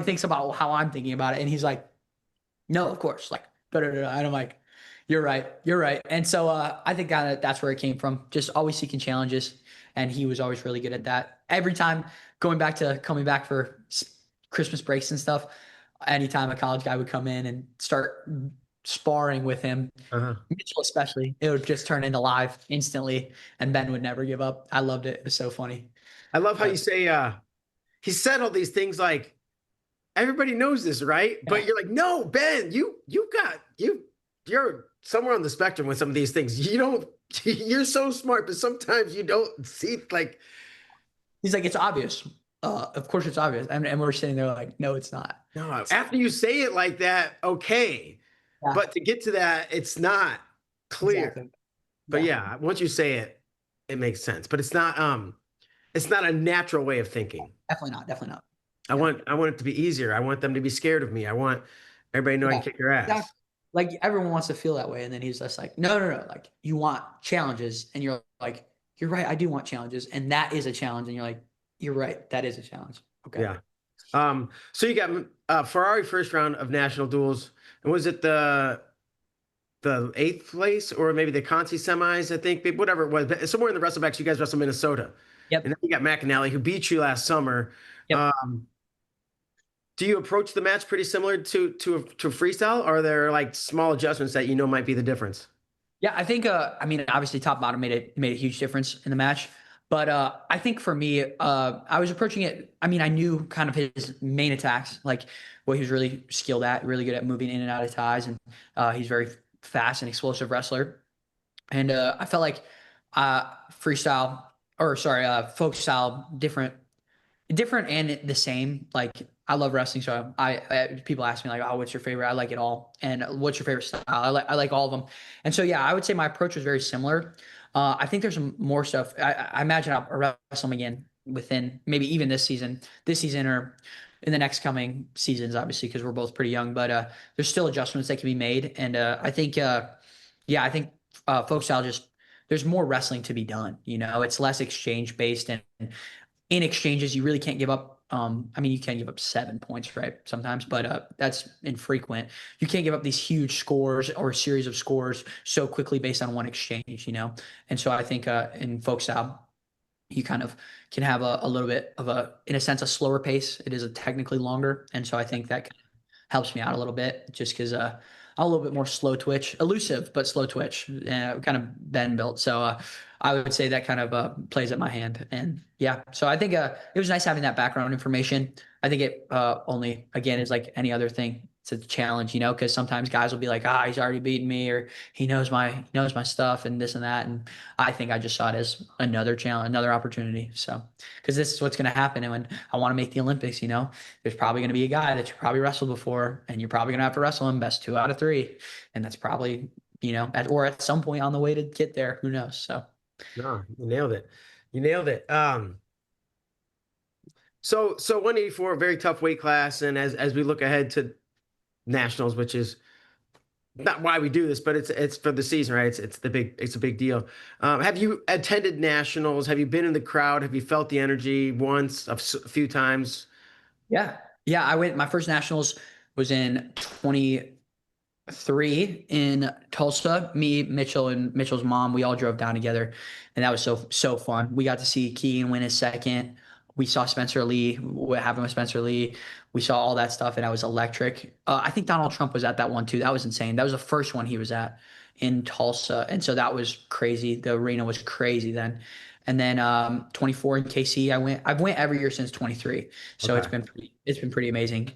thinks about how I'm thinking about it. And he's like, no, of course, like, and I'm like, you're right. And so I think that's where it came from. Just always seeking challenges, and he was always really good at that. Every time coming back for Christmas breaks and stuff, anytime a college guy would come in and start sparring with him, Mitchell especially, it would just turn into live instantly, and Ben would never give up. I loved it. It was so funny. I love how you say he said all these things like everybody knows this, right? Yeah. But you're like, no, Ben, you're somewhere on the spectrum with some of these things. You're so smart, but sometimes you don't see, like, he's like, it's obvious. Of course it's obvious. And we're sitting there like, no, it's not. No, after you say it like that, okay. Yeah. But to get to that, it's not clear. Exactly. But yeah, once you say it, it makes sense. But it's not a natural way of thinking. Definitely not. I want it to be easier. I want them to be scared of me. I want everybody to know I can kick your ass. Exactly. Like everyone wants to feel that way. And then he's just like, no. Like you want challenges. And you're like, you're right. I do want challenges. And that is a challenge. And you're like, you're right. That is a challenge. Okay. Yeah. So you got Ferrari first round of national duels. And was it the 8th place or maybe the Conti semis? I think whatever it was, but somewhere in the WrestleBacks, you guys wrestled Minnesota. Yep. And then you got McEnelly, who beat you last summer. Yep. Do you approach the match pretty similar to freestyle? Or are there like small adjustments that might be the difference? Yeah, I think obviously top bottom made a huge difference in the match. But I think for me, I was approaching it. I mean, I knew kind of his main attacks, like what he was really skilled at, really good at moving in and out of ties. And he's very fast and explosive wrestler. And I felt like folk style, different and the same. Like I love wrestling. So people ask me like, oh, what's your favorite? I like it all. And what's your favorite style? I like all of them. And so, yeah, I would say my approach was very similar. I think there's some more stuff. I imagine I'll wrestle him again within maybe even this season or in the next coming seasons, obviously, because we're both pretty young, but there's still adjustments that can be made. And I think folk style there's more wrestling to be done. It's less exchange based, and in exchanges, you really can't give up. You can give up 7 points, right? Sometimes, but that's infrequent. You can't give up these huge scores or a series of scores so quickly based on one exchange, And so I think in folk style, you kind of can have a little bit of in a sense, a slower pace. It is technically longer. And so I think that kind of helps me out a little bit just because I'm a little bit more slow twitch, elusive, but slow twitch, kind of bend built. So I would say that kind of plays at my hand. And yeah, so I think it was nice having that background information. I think it only, again, is like any other thing. It's a challenge, because sometimes guys will be like, he's already beaten me, or he knows my stuff and this and that. And I think I just saw it as another challenge, another opportunity. So, because this is what's going to happen. And when I want to make the Olympics, there's probably going to be a guy that you probably wrestled before, and you're probably going to have to wrestle him best 2 out of 3. And that's probably, or at some point on the way to get there, who knows? So. No, you nailed it. So 184, a very tough weight class. And as we look ahead to nationals, which is not why we do this, but it's for the season, right? It's a big deal. Have you attended nationals? Have you been in the crowd? Have you felt the energy once, a few times? Yeah. I went, my first nationals was in 2023 in Tulsa. Me, Mitchell, and Mitchell's mom, we all drove down together, and that was so fun. We got to see Keegan win his second. We saw Spencer Lee, what happened with Spencer Lee. We saw all that stuff, and that was electric. I think Donald Trump was at that one too. That was insane. That was the first one he was at in Tulsa, and so that was crazy. The arena was crazy then. And then 24 in KC, I've went every year since 23. So okay. It's been pretty amazing.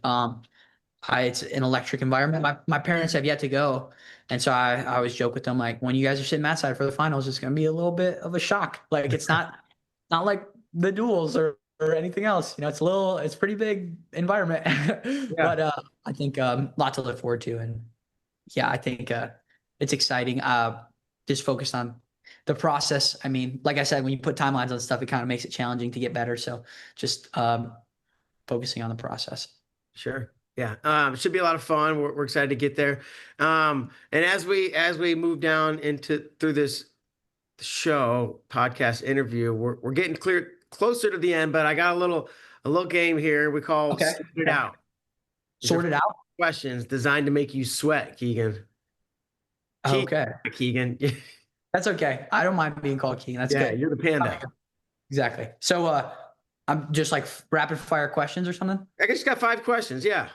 It's an electric environment. My parents have yet to go. And so I always joke with them, like, when you guys are sitting that side for the finals, it's going to be a little bit of a shock. Like, it's not like the duels or anything else. It's pretty big environment, Yeah, but I think lot to look forward to. And yeah, I think it's exciting. Just focused on the process. I mean, like I said, when you put timelines on stuff, it kind of makes it challenging to get better. So just focusing on the process. sure. Yeah, it should be a lot of fun. We're excited to get there. And as we move down through this show podcast interview, we're getting closer to the end. But I got a little game here we call Okay. Sort It Out. These are Sort it out. questions designed to make you sweat, Keegan. Okay. Keegan. That's okay. I don't mind being called Keegan. That's Yeah, good. you're the panda. Exactly. So I'm just like rapid fire questions or something. I guess you got 5 questions. Yeah.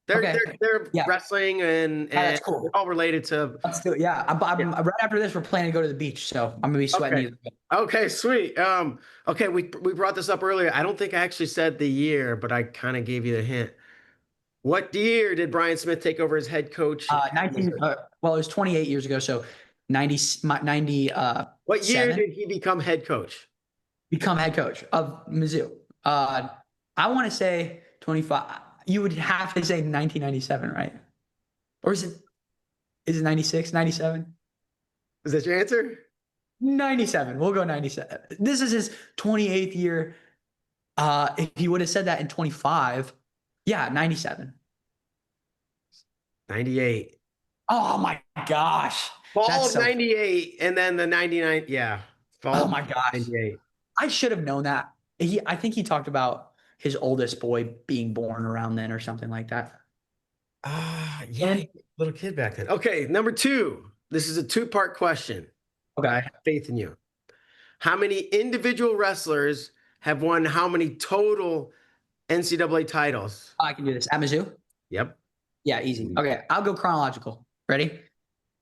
Okay. They're Yeah. wrestling and that's cool. they're all related to. Let's do it. Yeah. Right after this, we're planning to go to the beach. So I'm gonna be sweating. Okay. Either way. Okay, sweet. Okay, we brought this up earlier. I don't think I actually said the year, but I kind of gave you the hint. What year did Brian Smith take over as head coach? 19. Well, it was 28 years ago. So 90. What year did he become head coach? Become head coach of Mizzou. I want to say 25. You would have to say 1997, right? Or is it 96, 97? Is that your answer? 97. We'll go 97. This is his 28th year. If he would have said that in 25, yeah, 97. 98. Oh my gosh. Fall of 98 and then the 99. Yeah. Fall Oh my gosh. 98. I should have known that. I think he talked about his oldest boy being born around then or something like that. Yeah, little kid back then. Okay, number 2. This is a 2-part question. Okay. I have faith in you. How many individual wrestlers have won how many total NCAA titles? I can do this. At Mizzou? Yep. Yeah, easy. Okay, I'll go chronological. Ready?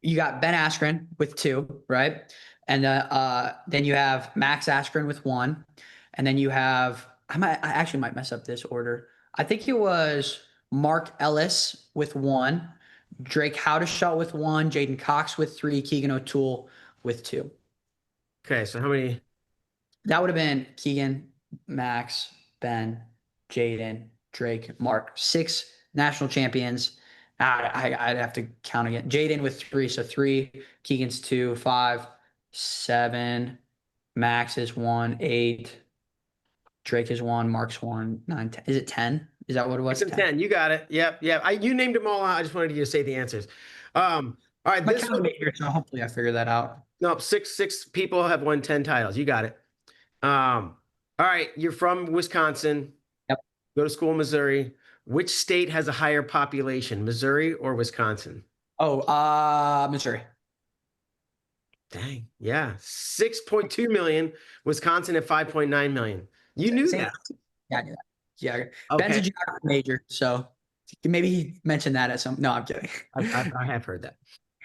You got Ben Askren with 2, right? And then you have Max Askren with 1. And then you have, I actually might mess up this order. I think it was Mark Ellis with 1, Drake Howdeshot with 1, Jaden Cox with 3, Keegan O'Toole with 2. Okay, so how many? That would have been Keegan, Max, Ben, Jaden, Drake, Mark. 6 national champions. I'd have to count again. Jaden with 3, so 3. Keegan's 2, 5, 7. Max is 1, 8. Drake is 1, Mark's 1, 9, 10. Is it 10? Is that what it was? It's 10. You got it. Yep. You named them all out. I just wanted you to say the answers. All right. This one here, so hopefully I figured that out. No, 6 people have won 10 titles. You got it. All right. You're from Wisconsin. Yep. Go to school in Missouri. Which state has a higher population, Missouri or Wisconsin? Oh, Missouri. Dang. Yeah. 6.2 million. Wisconsin at 5.9 million. You knew that. Yeah, I knew that. Yeah. Okay. Ben's a geography major, so maybe he mentioned that at some. No, I'm kidding. I have heard that.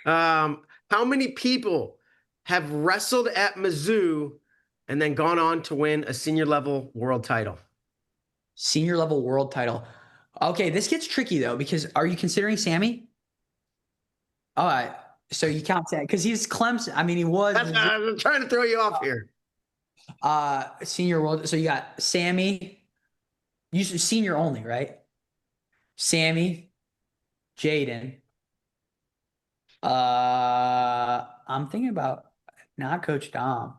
How many people have wrestled at Mizzou and then gone on to win a senior level world title? Senior level world title. Okay, this gets tricky though, because are you considering Sammy? All right. So you count that because he's Clemson. I mean, he was. I'm trying to throw you off here. Senior world. So you got Sammy. You senior only, right? Sammy, Jaden. I'm thinking about not Coach Dom.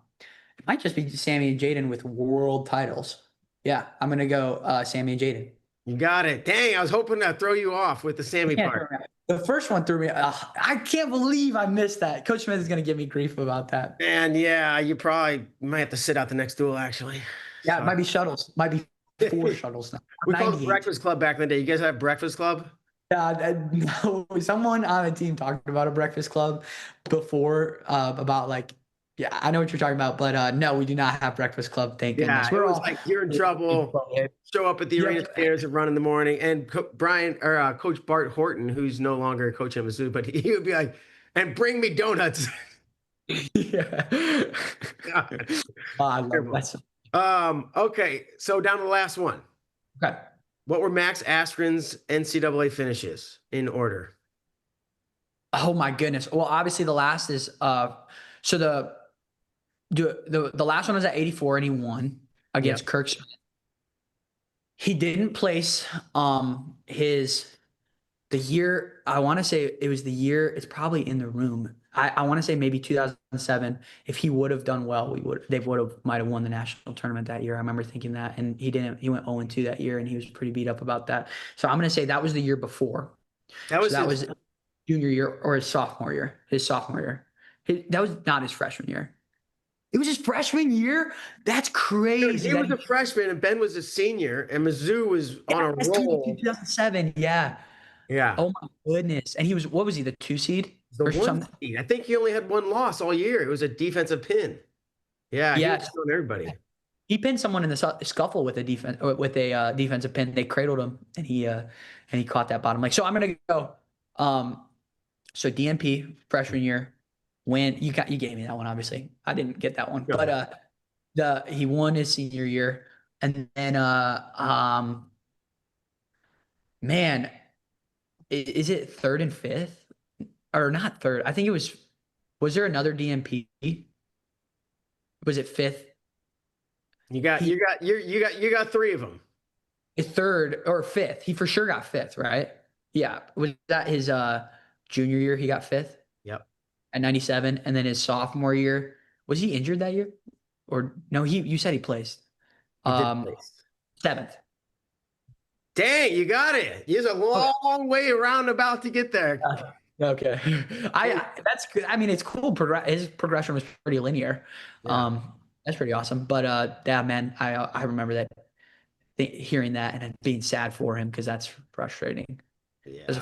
It might just be Sammy and Jaden with world titles. Yeah, I'm gonna go Sammy and Jaden. You got it. Dang, I was hoping to throw you off with the Sammy part. The first one threw me. I can't believe I missed that. Coach Smith is gonna give me grief about that. And yeah, you probably might have to sit out the next duel. Actually. Yeah, It might be shuttles. Might be 4 shuttles now. We called it Breakfast Club back in the day. You guys have Breakfast Club? No, someone on the team talked about a Breakfast Club before about like, yeah, I know what you're talking about, but no, we do not have Breakfast Club. Thank goodness. We're all like, you're in trouble. Show up at the arena stairs and run in the morning. And Coach Bart Horton, who's no longer a coach at Mizzou, but he would be like, and bring me donuts. Yeah. I love that. Okay, so down to the last one. Okay. What were Max Askren's NCAA finishes in order? Oh my goodness. Well, obviously the last is so the last one was at 84 and he won Yep. against Kirk. He didn't place his the year. I want to say it was the year. It's probably in the room. I want to say maybe 2007. If he would have done well, they would have might have won the national tournament that year. I remember thinking that, and he didn't. He went 0-2 that year, and he was pretty beat up about that. So I'm gonna say that was the year before. That So was that his. was junior year or his sophomore year. His sophomore year. That was not his freshman year. It was his freshman year. That's Dude, crazy. he That was a freshman and Ben was a senior, and Mizzou was on a that's roll. 2007. Yeah. Yeah. Oh my goodness. And he was, what was he, the 2 seed The or one something? seed. I think he only had one loss all year. It was a defensive pin. Yeah, he Yeah. was showing everybody. He pinned someone in the scuffle with a defensive pin. They cradled him and he caught that bottom leg. So I'm going to go. Um, so DNP freshman year win. You gave me that one. Obviously I didn't get that one, No. but, he won his senior year and then, man, is it third and fifth or not third? I think was there another DNP? Was it fifth? You got He you got three of them. third or fifth. He for sure got fifth, right? Yeah. Was that his junior year? He got fifth Yep. at 97. And then his sophomore year, was he injured that year? Or no, you said he placed. He did place. Seventh. Dang, you got it. He's a long way around about to get there. Okay. That's good. I mean, it's cool. His progression was pretty linear. Yeah. That's pretty awesome. But yeah, man, I remember that hearing that and being sad for him because that's frustrating as a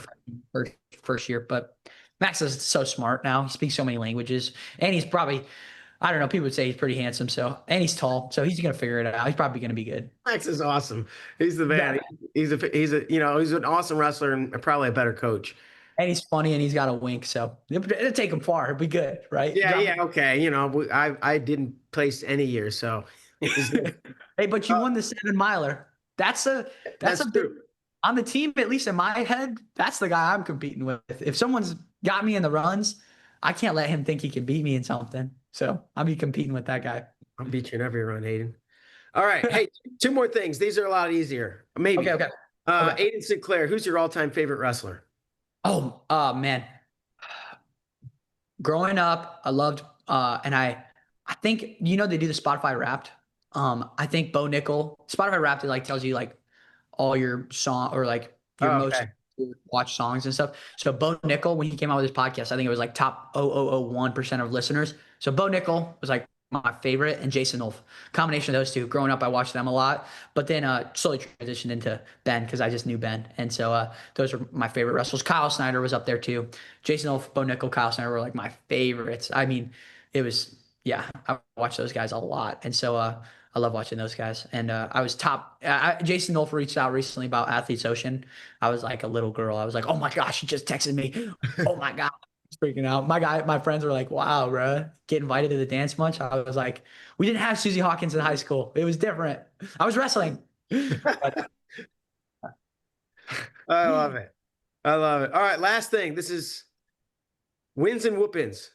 Yeah. first year. But Max is so smart now. He speaks so many languages, and he's probably, I don't know, people would say he's pretty handsome. So, and he's tall, so he's gonna figure it out. He's probably gonna be good. Max is awesome. He's the man. Yeah. He's a he's an awesome wrestler and probably a better coach. And he's funny, and he's got a wink, so it'll take him far. It'll be good, right? Yeah, okay. I didn't place any year, so Hey, but you won the 7 miler. That's a that's big true. on the team, at least in my head. That's the guy I'm competing with. If someone's got me in the runs, I can't let him think he can beat me in something. So I'll be competing with that guy. I'll beat you in every run, Aiden. All right. Hey, two more things. These are a lot easier. Maybe. Okay. Aeden Sinclair, who's your all-time favorite wrestler? Oh, man. Growing up, I loved and I think they do the Spotify Wrapped. I think Bo Nickel, Spotify Wrapped, it like tells you like all your song or like your most watched songs and stuff. So Bo Nickel, when he came out with his podcast, I think it was like top 0.001% of listeners. So Bo Nickel was like my favorite, and Jason Wolf. Combination of those two. Growing up, I watched them a lot, but then slowly transitioned into Ben because I just knew Ben, and so those are my favorite wrestlers. Kyle Snyder was up there too. Jason Wolf, Bo Nickel, Kyle Snyder were like my favorites. I mean, it was I watched those guys a lot, and so I love watching those guys. And I was top. Jason Wolf reached out recently about Athletes Ocean. I was like a little girl. I was like, oh my gosh, he just texted me. Oh my god. Freaking out. My friends were like, wow, bro, get invited to the dance much? I was like, we didn't have Susie Hawkins in high school. It was different. I was wrestling. I love it. I love it. All right, last thing. This is wins and whoopins.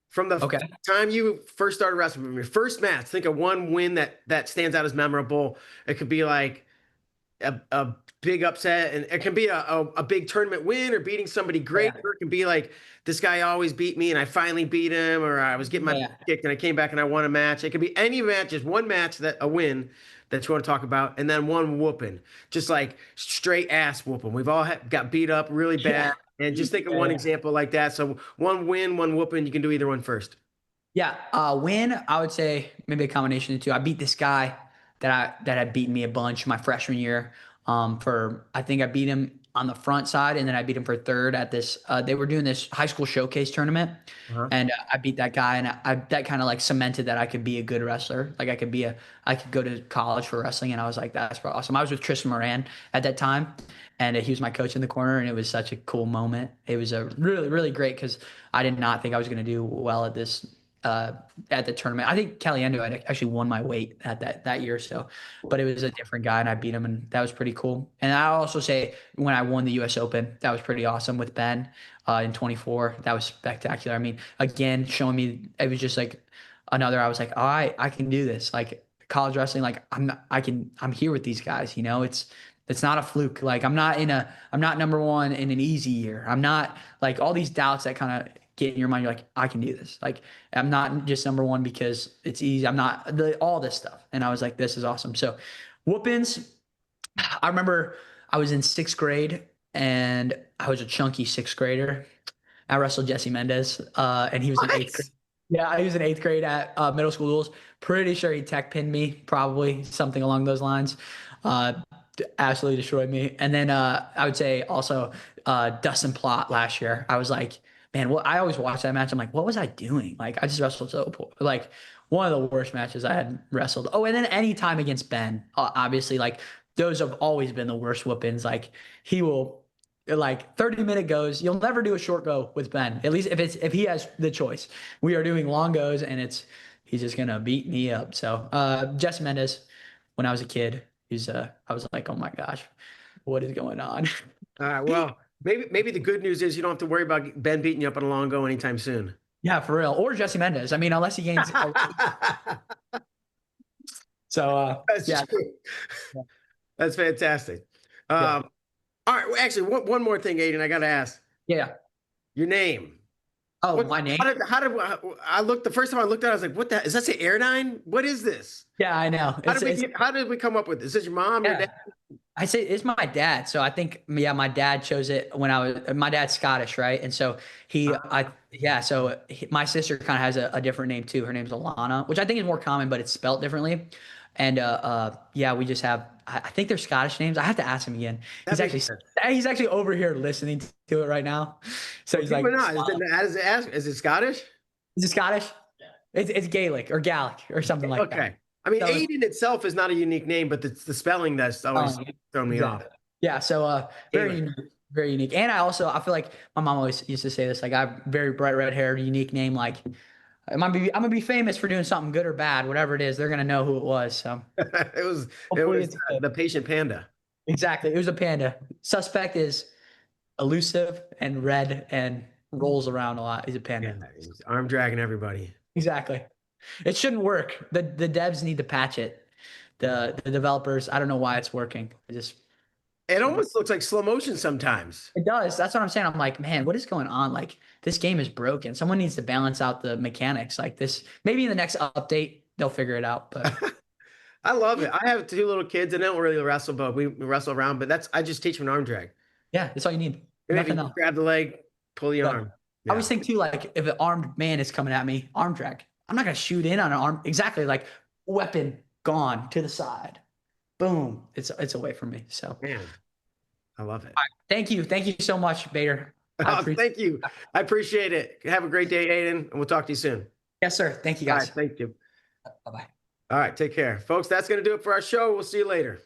From the time you first started wrestling, your first match, think of one win that stands out as memorable. It could be like a big upset, and it can be a big tournament win or beating somebody great, or it can be like this guy always beat me and I finally beat him, or I was getting my butt kicked and I came back and I won a match. It could be any match, just one match a win that you want to talk about, and then one whooping, just like straight ass whooping. We've all got beat up really bad, and just think of one example like that. So one win, one whooping. You can do either one first. Yeah, win. I would say maybe a combination of the two. I beat this guy that had beaten me a bunch my freshman year. I think I beat him on the front side, and then I beat him for third at this. They were doing this high school showcase tournament, and I beat that guy, and that kind of like cemented that I could be a good wrestler. Like I could go to college for wrestling, and I was like, that's awesome. I was with Tristan Moran at that time, and he was my coach in the corner, and it was such a cool moment. It was a really, really great because I did not think I was going to do well at this at the tournament. I think Caliendo had actually won my weight at that year. So, but it was a different guy and I beat him and that was pretty cool. And I'll also say when I won the US Open, that was pretty awesome with Ben in 24. That was spectacular. I mean, again, showing me, it was just like I was like, oh, I can do this. Like college wrestling, like I'm here with these guys, you know, it's not a fluke. Like I'm not number one in an easy year. I'm not like all these doubts that kind of get in your mind. You're like, I can do this. Like I'm not just number one because it's easy. I'm not all this stuff. And I was like, this is awesome. So whoopins, I remember I was in 6th grade and I was a chunky 6th grader. I wrestled Jesse Mendez, and he was in 8th grade. Yeah, he was in 8th grade at middle school duels. Pretty sure he tech pinned me, probably something along those lines. Absolutely destroyed me. And then I would say also Dustin Plott last year. I was like, man, I always watch that match. I'm like, what was I doing? Like, I just wrestled so poor. Like, one of the worst matches I had wrestled. Oh, and then any time against Ben, obviously, like, those have always been the worst whoopings. Like, he will, like, 30-minute goes. You'll never do a short go with Ben. At least if he has the choice. We are doing long goes, and he's just gonna beat me up. So, Jesse Mendez, when I was a kid, I was like, oh my gosh, what is going on? All right. Well, maybe the good news is you don't have to worry about Ben beating you up on a long go anytime soon. Yeah, for real. Or Jesse Mendez. I mean, unless he gains. So That's yeah. true. Yeah. That's fantastic. Yeah. All right. Well, actually, one more thing, Aiden, I got to ask. Yeah. Your name. Oh, my name? How did I look the first time I looked at it, I was like, what the is that say Aeoden? What is this? Yeah, I know. How did we come up with this? Is this your mom, your dad? I say it's my dad. So I think, yeah, my dad chose it when my dad's Scottish, right? And so my sister kind of has a different name too. Her name's Alana, which I think is more common, but it's spelt differently. And yeah, we just have, I think they're Scottish names. I have to ask him again. He's actually over here listening to it right now. So he's like, is it Scottish? Is it Scottish? It's Gaelic or Gallic or something like that. Okay. I mean, Aiden itself is not a unique name, but it's the spelling that's always thrown me off. Yeah. So very unique, very unique. And I feel like my mom always used to say this, like I have very bright red hair, unique name. Like I'm gonna be famous for doing something good or bad, whatever it is. They're gonna know who it was. So it was the patient panda. Exactly. It was a panda. Suspect is elusive and red and rolls around a lot. He's a panda. Yeah, he's arm dragging everybody. Exactly. It shouldn't work. The devs need to patch it. The developers, I don't know why it's working. It almost looks like slow motion sometimes. It does. That's what I'm saying. I'm like, man, what is going on? Like, this game is broken. Someone needs to balance out the mechanics like this. Maybe in the next update, they'll figure it out. But I love it. I have 2 little kids and they don't really wrestle, but we wrestle around. But I just teach them an arm drag. Yeah, that's all you need. Nothing else. Grab the leg, pull the arm. Yeah. I always think too, like if an armed man is coming at me, arm drag. I'm not gonna shoot in on an arm. Exactly, like weapon gone to the side. Boom. It's away from me. So man, I love it. Thank you so much, Bader. Thank you. I appreciate it. Have a great day, Aiden, and we'll talk to you soon. Yes, sir. Thank you, guys. All right, thank you. Bye-bye. All right, take care. Folks, that's going to do it for our show. We'll see you later.